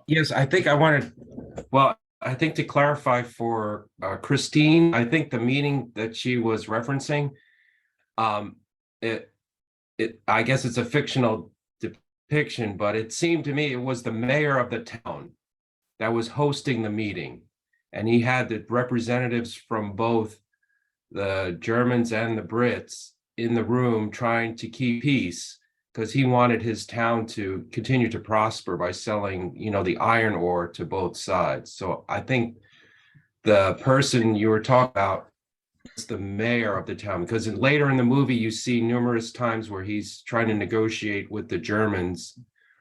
Yes, I think I wanted. Well, I think to clarify for Christine, I think the meeting that she was referencing, I guess it's a fictional depiction, but it seemed to me it was the mayor of the town that was hosting the meeting, and he had the representatives from both the Germans and the Brits in the room trying to keep peace, because he wanted his town to continue to prosper by selling, the iron ore to both sides. So I think the person you were talking about is the mayor of the town, because later in the movie, you see numerous times where he's trying to negotiate with the Germans,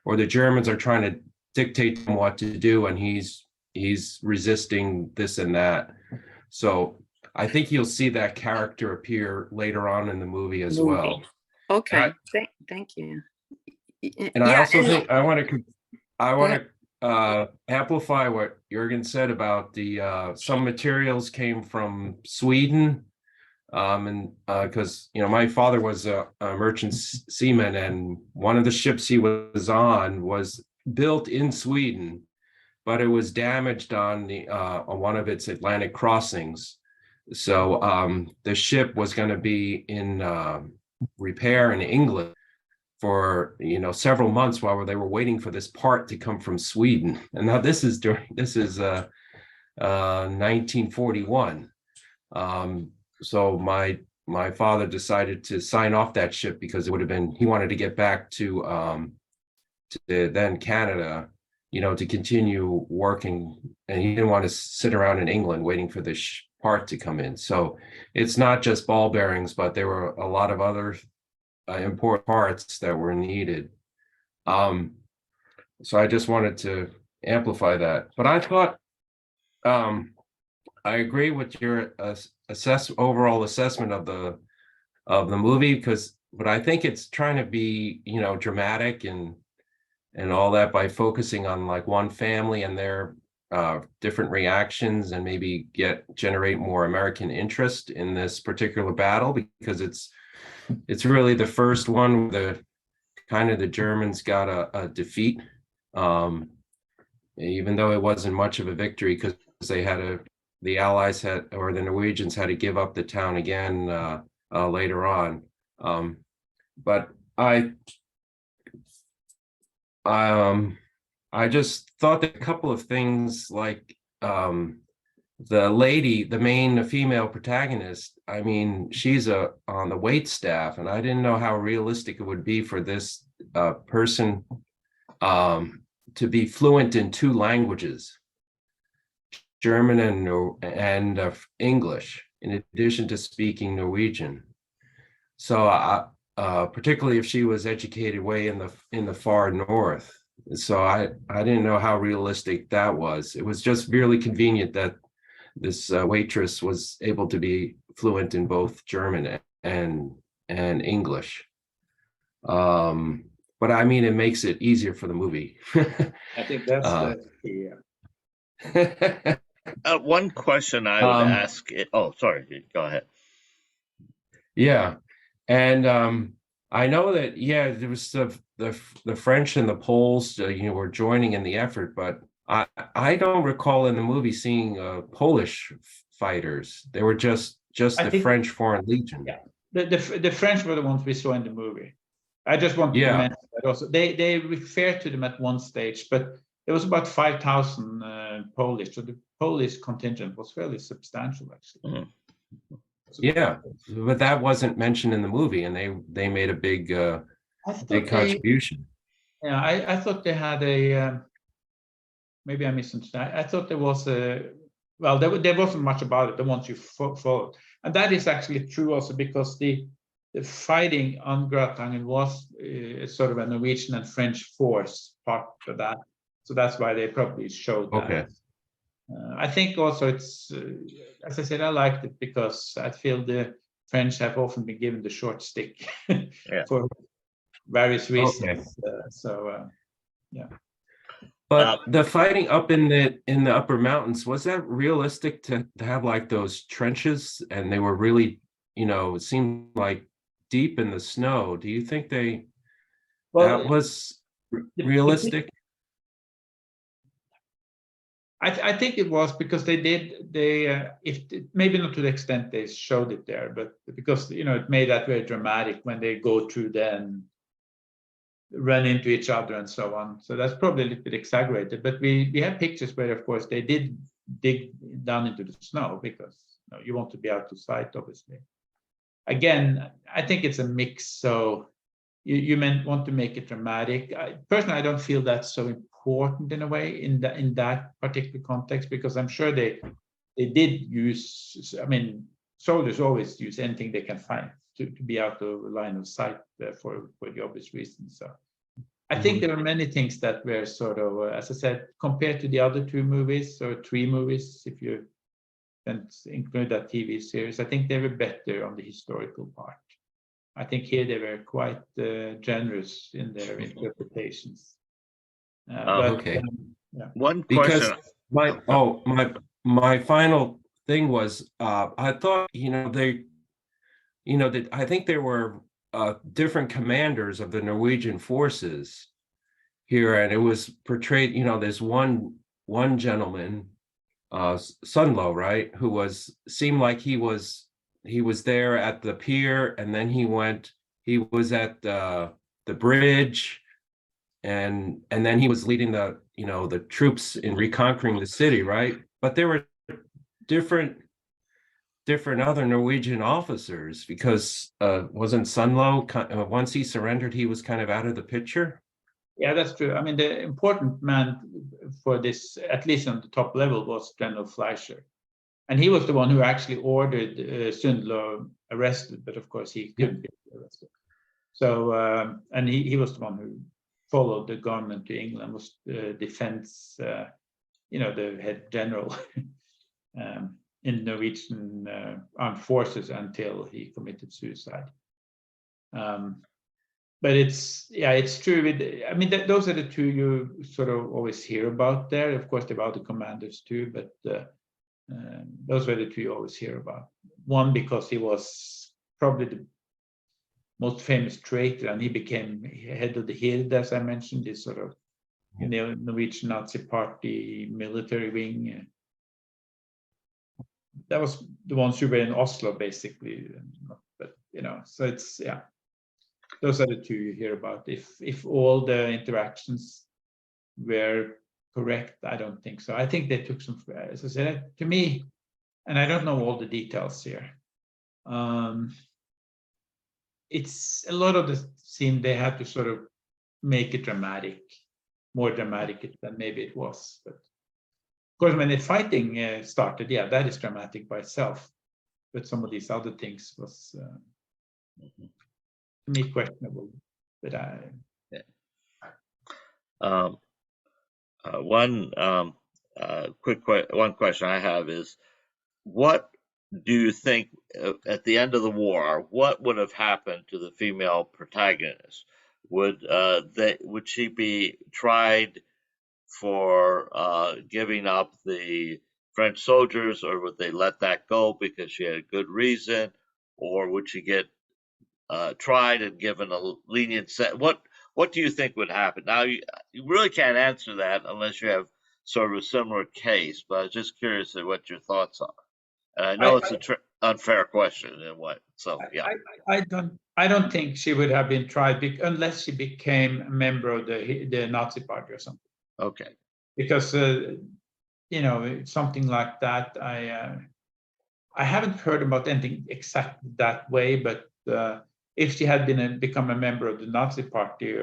or the Germans are trying to dictate to him what to do, and he's resisting this and that. So I think you'll see that character appear later on in the movie as well. Okay, thank you. And I also think I want to amplify what Jorgen said about the some materials came from Sweden, and because my father was a merchant seaman, and one of the ships he was on was built in Sweden, but it was damaged on one of its Atlantic crossings. So the ship was going to be in repair in England for several months while they were waiting for this part to come from Sweden. And now this is 1941. So my father decided to sign off that ship because it would have been, he wanted to get back to then Canada, to continue working, and he didn't want to sit around in England waiting for this part to come in. So it's not just ball bearings, but there were a lot of other important parts that were needed. So I just wanted to amplify that. But I thought I agree with your overall assessment of the movie, but I think it's trying to be dramatic and and all that by focusing on like one family and their different reactions, and maybe generate more American interest in this particular battle, because it's really the first one where the Germans got a defeat, even though it wasn't much of a victory, because the Allies or the Norwegians had to give up the town again later on. But I just thought that a couple of things, like the lady, the main female protagonist, I mean, she's on the wait staff, and I didn't know how realistic it would be for this person to be fluent in 2 languages, German and English, in addition to speaking Norwegian. So particularly if she was educated way in the far north. So I didn't know how realistic that was. It was just really convenient that this waitress was able to be fluent in both German and English. But I mean, it makes it easier for the movie. I think that's the key. One question I would ask. Oh, sorry. Go ahead. Yeah, and I know that there was the French and the Poles, were joining in the effort, but I don't recall in the movie seeing Polish fighters. They were just the French Foreign Legion. Yeah, the French were the ones we saw in the movie. I just wanted to mention that also. They referred to them at one stage, but there was about 5,000 Polish, so the Polish contingent was fairly substantial, actually. Yeah, but that wasn't mentioned in the movie, and they made a big contribution. I thought they had maybe I misunderstood. I thought there was there wasn't much about it, the ones you followed. And that is actually true also, because the fighting on Gratangen was sort of a Norwegian and French force part of that. So that's why they probably showed that. Okay. I think also it's, as I said, I liked it because I feel the French have often been given the short stick for various reasons. Okay. Yeah. But the fighting up in the upper mountains, was that realistic to have like those trenches, and they were really, it seemed like deep in the snow? Do you think that was realistic? I think it was, because maybe not to the extent they showed it there, but because it made that very dramatic when they go through then run into each other and so on. So that's probably a little bit exaggerated, but we have pictures where, of course, they did dig down into the snow, because you want to be out of sight, obviously. Again, I think it's a mix. So you want to make it dramatic. Personally, I don't feel that's so important in a way in that particular context, because I'm sure they did use. I mean, soldiers always use anything they can find to be out of line of sight for the obvious reasons. So I think there were many things that were sort of, as I said, compared to the other 2 movies or 3 movies, if you then include that TV series, I think they were better on the historical part. I think here they were quite generous in their interpretations. Okay. One because question. my final thing was, I thought I think there were different commanders of the Norwegian forces here, and it was portrayed. There's one gentleman, Sunlo, right, who seemed like he was there at the pier, and then he was at the bridge, and then he was leading the troops in reconquering the city, right? But there were different other Norwegian officers, because wasn't Sunlo, once he surrendered, he was kind of out of the picture? Yeah, that's true. I mean, the important man for this, at least on the top level, was General Fleischer. And he was the one who actually ordered Sundlo arrested, but of course he couldn't be arrested. So, and he was the one who followed the government to England, was defense, the head general in Norwegian armed forces until he committed suicide. but it's true. I mean, those are the two you sort of always hear about there. Of course, there are other commanders too, but those were the two you always hear about. One because he was probably the most famous traitor, and he became head of the Hird, as I mentioned, this sort of Norwegian Nazi Party military wing. That was the ones who were in Oslo, basically. But so it's those are the two you hear about. If all the interactions were correct, I don't think so. I think they took some, as I said, to me, and I don't know all the details here. It's a lot of the scene they had to sort of make it dramatic, more dramatic than maybe it was. But of course, when the fighting started, that is dramatic by itself. But some of these other things was to me questionable. But one question I have is, what do you think at the end of the war, what would have happened to the female protagonist? Would she be tried for giving up the French soldiers, or would they let that go because she had a good reason, or would she get tried and given a lenient sentence? What do you think would happen? Now, you really can't answer that unless you have sort of a similar case, but I was just curious at what your thoughts are. And I know it's an unfair question in what, so yeah. I don't think she would have been tried unless she became a member of the Nazi Party or something. Okay. Because something like that, I haven't heard about anything exactly that way, but if she had become a member of the Nazi Party,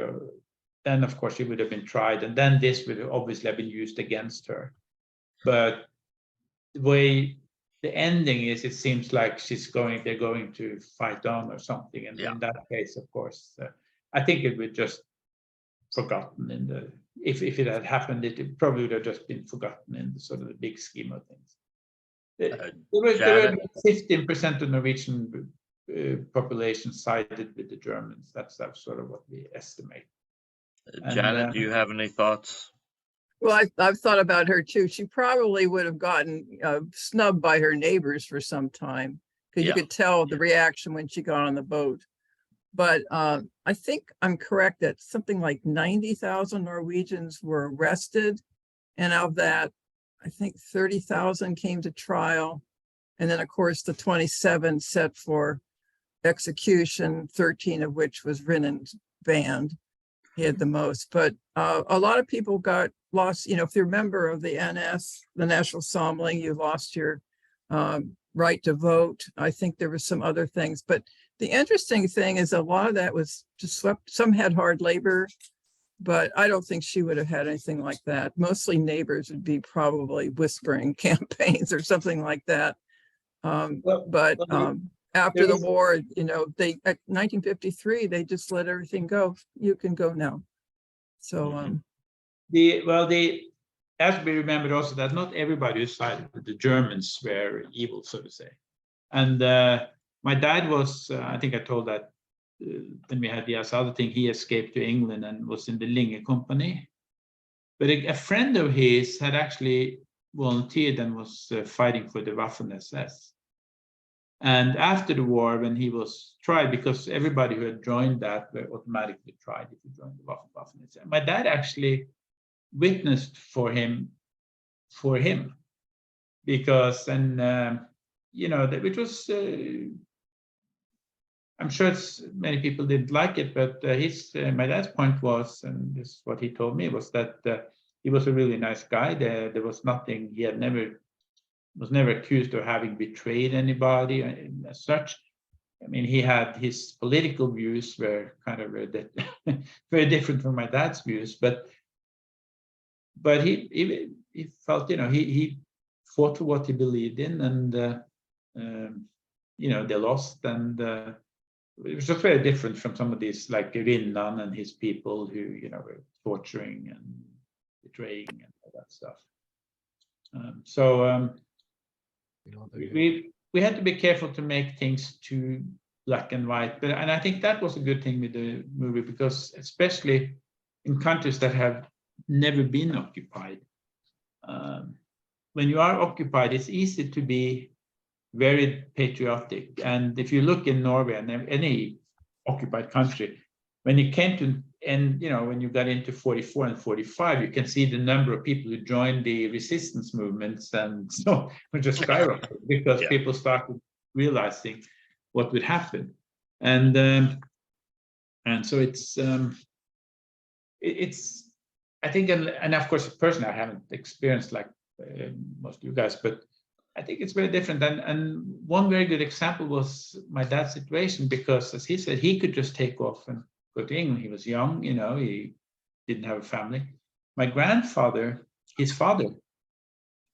then of course she would have been tried, and then this would obviously have been used against her. But the way the ending is, it seems like they're going to fight on or something, and in that case, of course, I think it would just forgotten if it had happened, it probably would have just been forgotten in the sort of the big scheme of things. There were 15% of Norwegian population sided with the Germans. That's sort of what we estimate. Janet, do you have any thoughts? Well, I've thought about her too. She probably would have gotten snubbed by her neighbors for some time, because you could tell the reaction when she got on the boat. But I think I'm correct that something like 90,000 Norwegians were arrested. And of that, I think 30,000 came to trial. And then, of course, the 27 set for execution, 13 of which was Rinen's band. He had the most. But a lot of people got lost. If you're a member of the NS, the National Samling, you lost your right to vote. I think there were some other things. But the interesting thing is a lot of that was just swept. Some had hard labor, but I don't think she would have had anything like that. Mostly neighbors would be probably whispering campaigns or something like that. After the war, they at 1953, they just let everything go. You can go now. So as we remember also that not everybody who sided with the Germans were evil, so to say. And my dad was, I think I told that when we had the other thing, he escaped to England and was in the Linge Company. But a friend of his had actually volunteered and was fighting for the Waffen-SS. And after the war, when he was tried, because everybody who had joined that were automatically tried if you joined the Waffen-SS. My dad actually witnessed for him, because which was, I'm sure many people didn't like it, but my dad's point was, and this is what he told me, was that he was a really nice guy. There was nothing, was never accused of having betrayed anybody as such. I mean, he had his political views were kind of very different from my dad's views, but he felt, he fought for what he believed in, and they lost, and it was just very different from some of these, like Rinnan and his people who, were torturing and betraying and all that stuff. We had to be careful to make things too black and white. But and I think that was a good thing with the movie, because especially in countries that have never been occupied, when you are occupied, it's easy to be very patriotic. And if you look in Norway and any occupied country, when it came to, and when you got into 44 and 45, you can see the number of people who joined the resistance movements, and so we just skyrocketed because people started realizing what would happen. And so it's I think, and of course personally I haven't experienced like most of you guys, but I think it's very different. And one very good example was my dad's situation, because as he said, he could just take off and go to England. He was young, he didn't have a family. My grandfather, his father,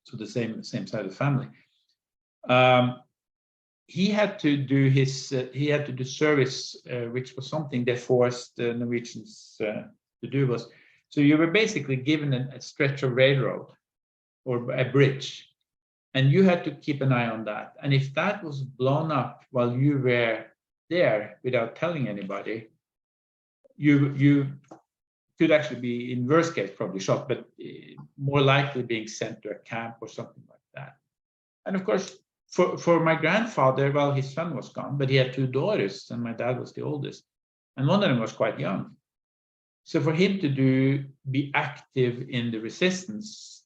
so the same side of the family, he had to do service, which was something they forced the Norwegians to do. Was so you were basically given a stretch of railroad or a bridge, and you had to keep an eye on that. And if that was blown up while you were there without telling anybody, you could actually be, in worst case, probably shot, but more likely being sent to a camp or something like that. And of course, for my grandfather, well, his son was gone, but he had two daughters, and my dad was the oldest, and one of them was quite young. So for him to be active in the resistance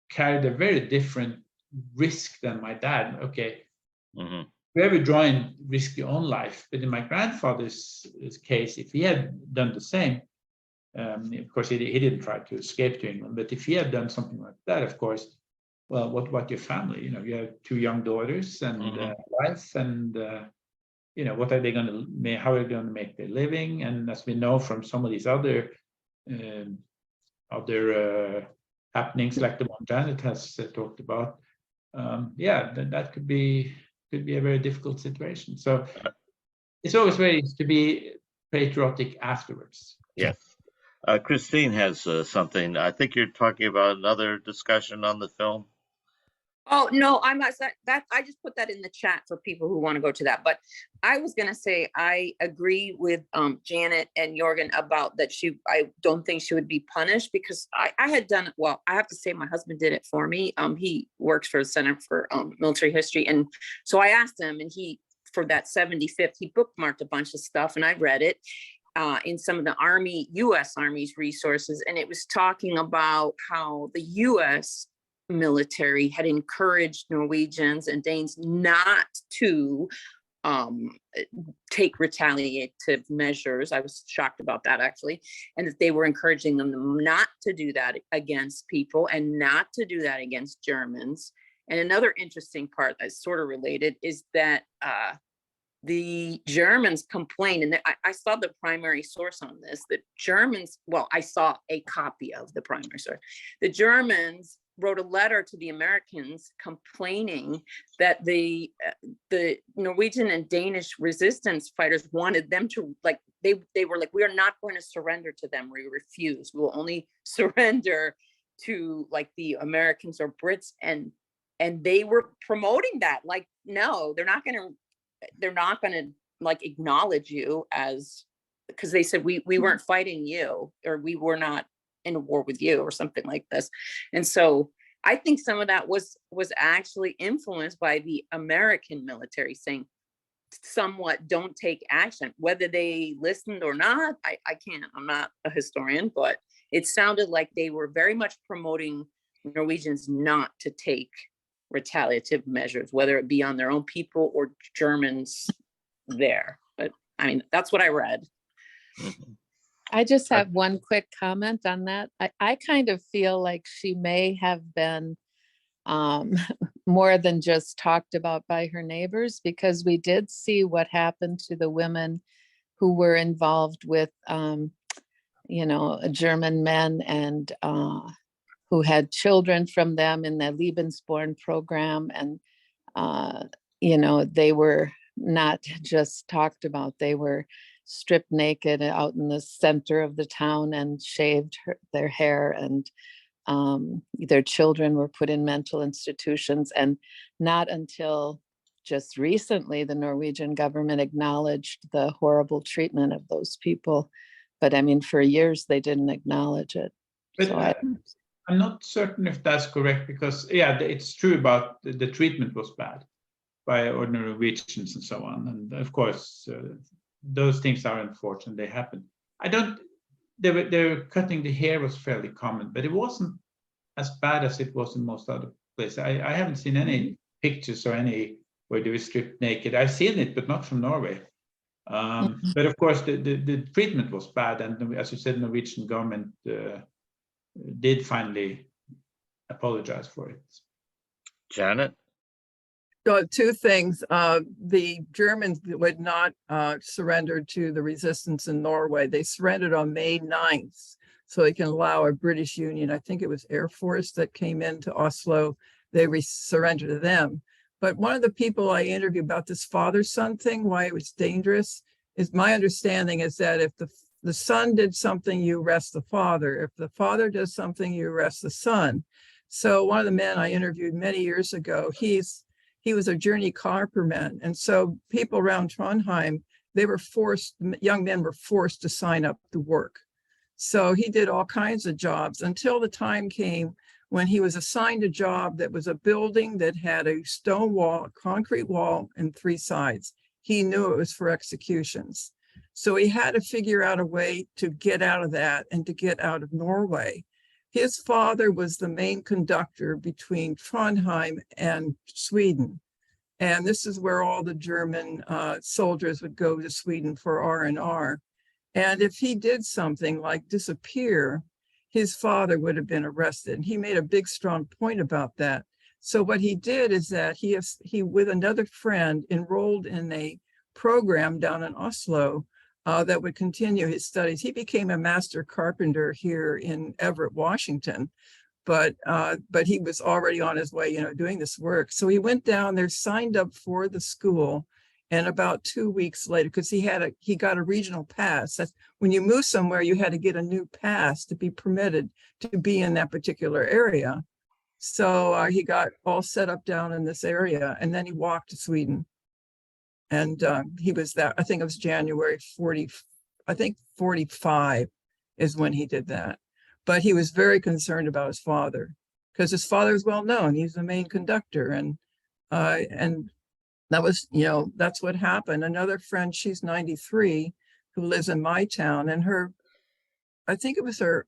carried a very different risk than my dad. Okay, whoever joined risked your own life, but in my grandfather's case, if he had done the same, of course he didn't try to escape to England, but if he had done something like that, of course, well, what about your family? You have two young daughters and wife, and what are they going to make? How are they going to make their living? And as we know from some of these other happenings, like the one Janet has talked about, that could be a very difficult situation. So it's always very easy to be patriotic afterwards. Yes. Christine has something. I think you're talking about another discussion on the film. Oh, no, I'm not that. I just put that in the chat for people who want to go to that. But I was going to say, I agree with Janet and Jorgen about that. I don't think she would be punished, because I had done, well, I have to say my husband did it for me. He works for the Center for Military History. And so I asked him, and for that 75th, he bookmarked a bunch of stuff, and I read it in some of the U.S. Army's resources. And it was talking about how the U.S. military had encouraged Norwegians and Danes not to take retaliative measures. I was shocked about that, actually, and that they were encouraging them not to do that against people and not to do that against Germans. And another interesting part that's sort of related is that the Germans complained, and I saw the primary source on this. The Germans, well, I saw a copy of the primary source. The Germans wrote a letter to the Americans complaining that the Norwegian and Danish resistance fighters wanted them to, like, they were like, we are not going to surrender to them. We refuse. We will only surrender to like the Americans or Brits. And they were promoting that, like, no, they're not going to like acknowledge you as, because they said we weren't fighting you, or we were not in a war with you, or something like this. And so I think some of that was actually influenced by the American military saying somewhat, don't take action. Whether they listened or not, I can't, I'm not a historian, but it sounded like they were very much promoting Norwegians not to take retaliative measures, whether it be on their own people or Germans there. But I mean, that's what I read. I just have one quick comment on that. I kind of feel like she may have been more than just talked about by her neighbors, because we did see what happened to the women who were involved with, German men, and who had children from them in the Lebensborn program. And, they were not just talked about, they were stripped naked out in the center of the town and shaved their hair, and their children were put in mental institutions. And not until just recently, the Norwegian government acknowledged the horrible treatment of those people. But I mean, for years, they didn't acknowledge it. But So I'm not certain if that's correct, because yeah, it's true about the treatment was bad by ordinary Norwegians and so on. And of course, those things are unfortunate, they happen. They were cutting the hair was fairly common, but it wasn't as bad as it was in most other places. I haven't seen any pictures or any where they were stripped naked. I've seen it, but not from Norway. But of course, the treatment was bad, and as you said, the Norwegian government did finally apologize for it. Janet? So two things. The Germans would not surrender to the resistance in Norway. They surrendered on May 9th, so they can allow a British Union, I think it was Air Force that came into Oslo. They surrendered to them. But one of the people I interviewed about this father-son thing, why it was dangerous, is my understanding is that if the son did something, you arrest the father. If the father does something, you arrest the son. So one of the men I interviewed many years ago, he was a journey carpenterman. And so people around Trondheim, young men were forced to sign up to work. So he did all kinds of jobs until the time came when he was assigned a job that was a building that had a stone wall, a concrete wall, and 3 sides. He knew it was for executions. So he had to figure out a way to get out of that and to get out of Norway. His father was the main conductor between Trondheim and Sweden. And this is where all the German soldiers would go to Sweden for R&R. And if he did something like disappear, his father would have been arrested. And he made a big, strong point about that. So what he did is that he with another friend, enrolled in a program down in Oslo that would continue his studies. He became a master carpenter here in Everett, Washington, but he was already on his way, doing this work. So he went down there, signed up for the school, and about 2 weeks later, because he got a regional pass. That's when you move somewhere, you had to get a new pass to be permitted to be in that particular area. So he got all set up down in this area, and then he walked to Sweden. And he was that, I think it was January 45 is when he did that. But he was very concerned about his father, because his father is well known. He's the main conductor. And that was, that's what happened. Another friend, she's 93, who lives in my town, and I think it was her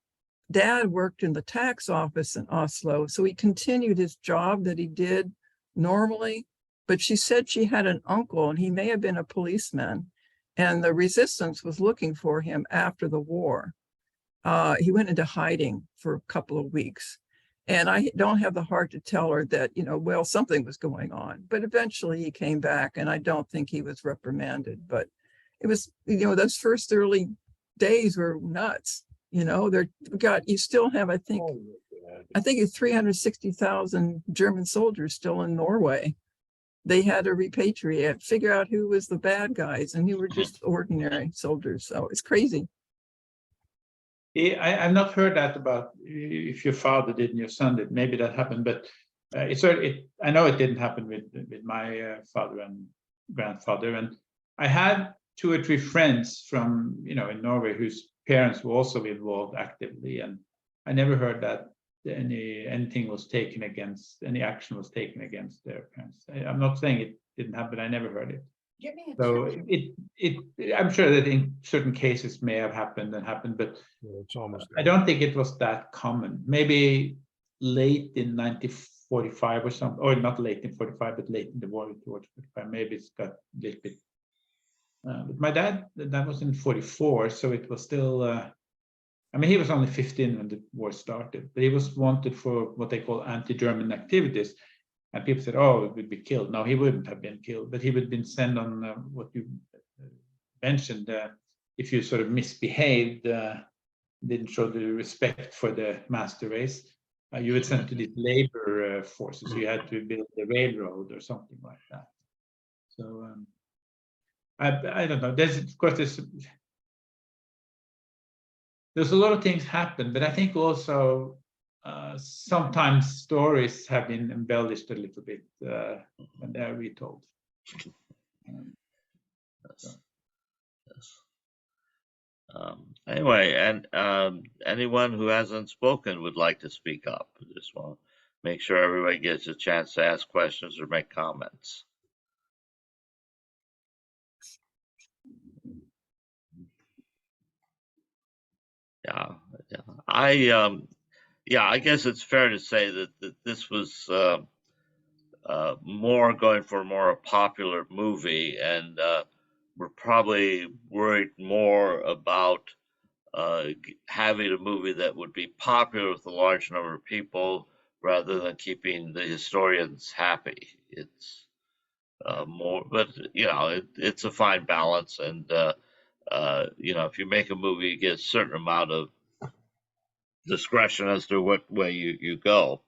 dad worked in the tax office in Oslo. So he continued his job that he did normally, but she said she had an uncle, and he may have been a policeman, and the resistance was looking for him after the war. He went into hiding for a couple of weeks. And I don't have the heart to tell her that, well, something was going on. But eventually he came back, and I don't think he was reprimanded. But it was, those first early days were nuts. You still have, I think it's 360,000 German soldiers still in Norway. They had to repatriate, figure out who was the bad guys and who were just ordinary soldiers. So it's crazy. I've not heard that about if your father did and your son did. Maybe that happened, but I know it didn't happen with my father and grandfather. And I had 2 or 3 friends from in Norway whose parents were also involved actively, and I never heard that anything was taken against, any action was taken against their parents. I'm not saying it didn't happen. I never heard it. So I'm sure that in certain cases may have happened, but It's almost. I don't think it was that common. Maybe late in 1945 or something, or not late in 45, but late in the war towards 45. Maybe it's got a little bit. But my dad, that was in 44, so it was still. He was only 15 when the war started, but he was wanted for what they call anti-German activities. And people said, oh, it would be killed. No, he wouldn't have been killed, but he would have been sent on what you mentioned. If you sort of misbehaved, didn't show the respect for the master race, you were sent to these labor forces. You had to build the railroad or something like that. So I don't know. There's a lot of things happen, but I think also sometimes stories have been embellished a little bit when they are retold. Yes. Yes. Anyway, and anyone who hasn't spoken would like to speak up. Just want to make sure everybody gets a chance to ask questions or make comments. Yeah, I guess it's fair to say that this was more going for more a popular movie, and we're probably worried more about having a movie that would be popular with a large number of people rather than keeping the historians happy. It's more, but it's a fine balance, and if you make a movie, you get a certain amount of discretion as to what way you go.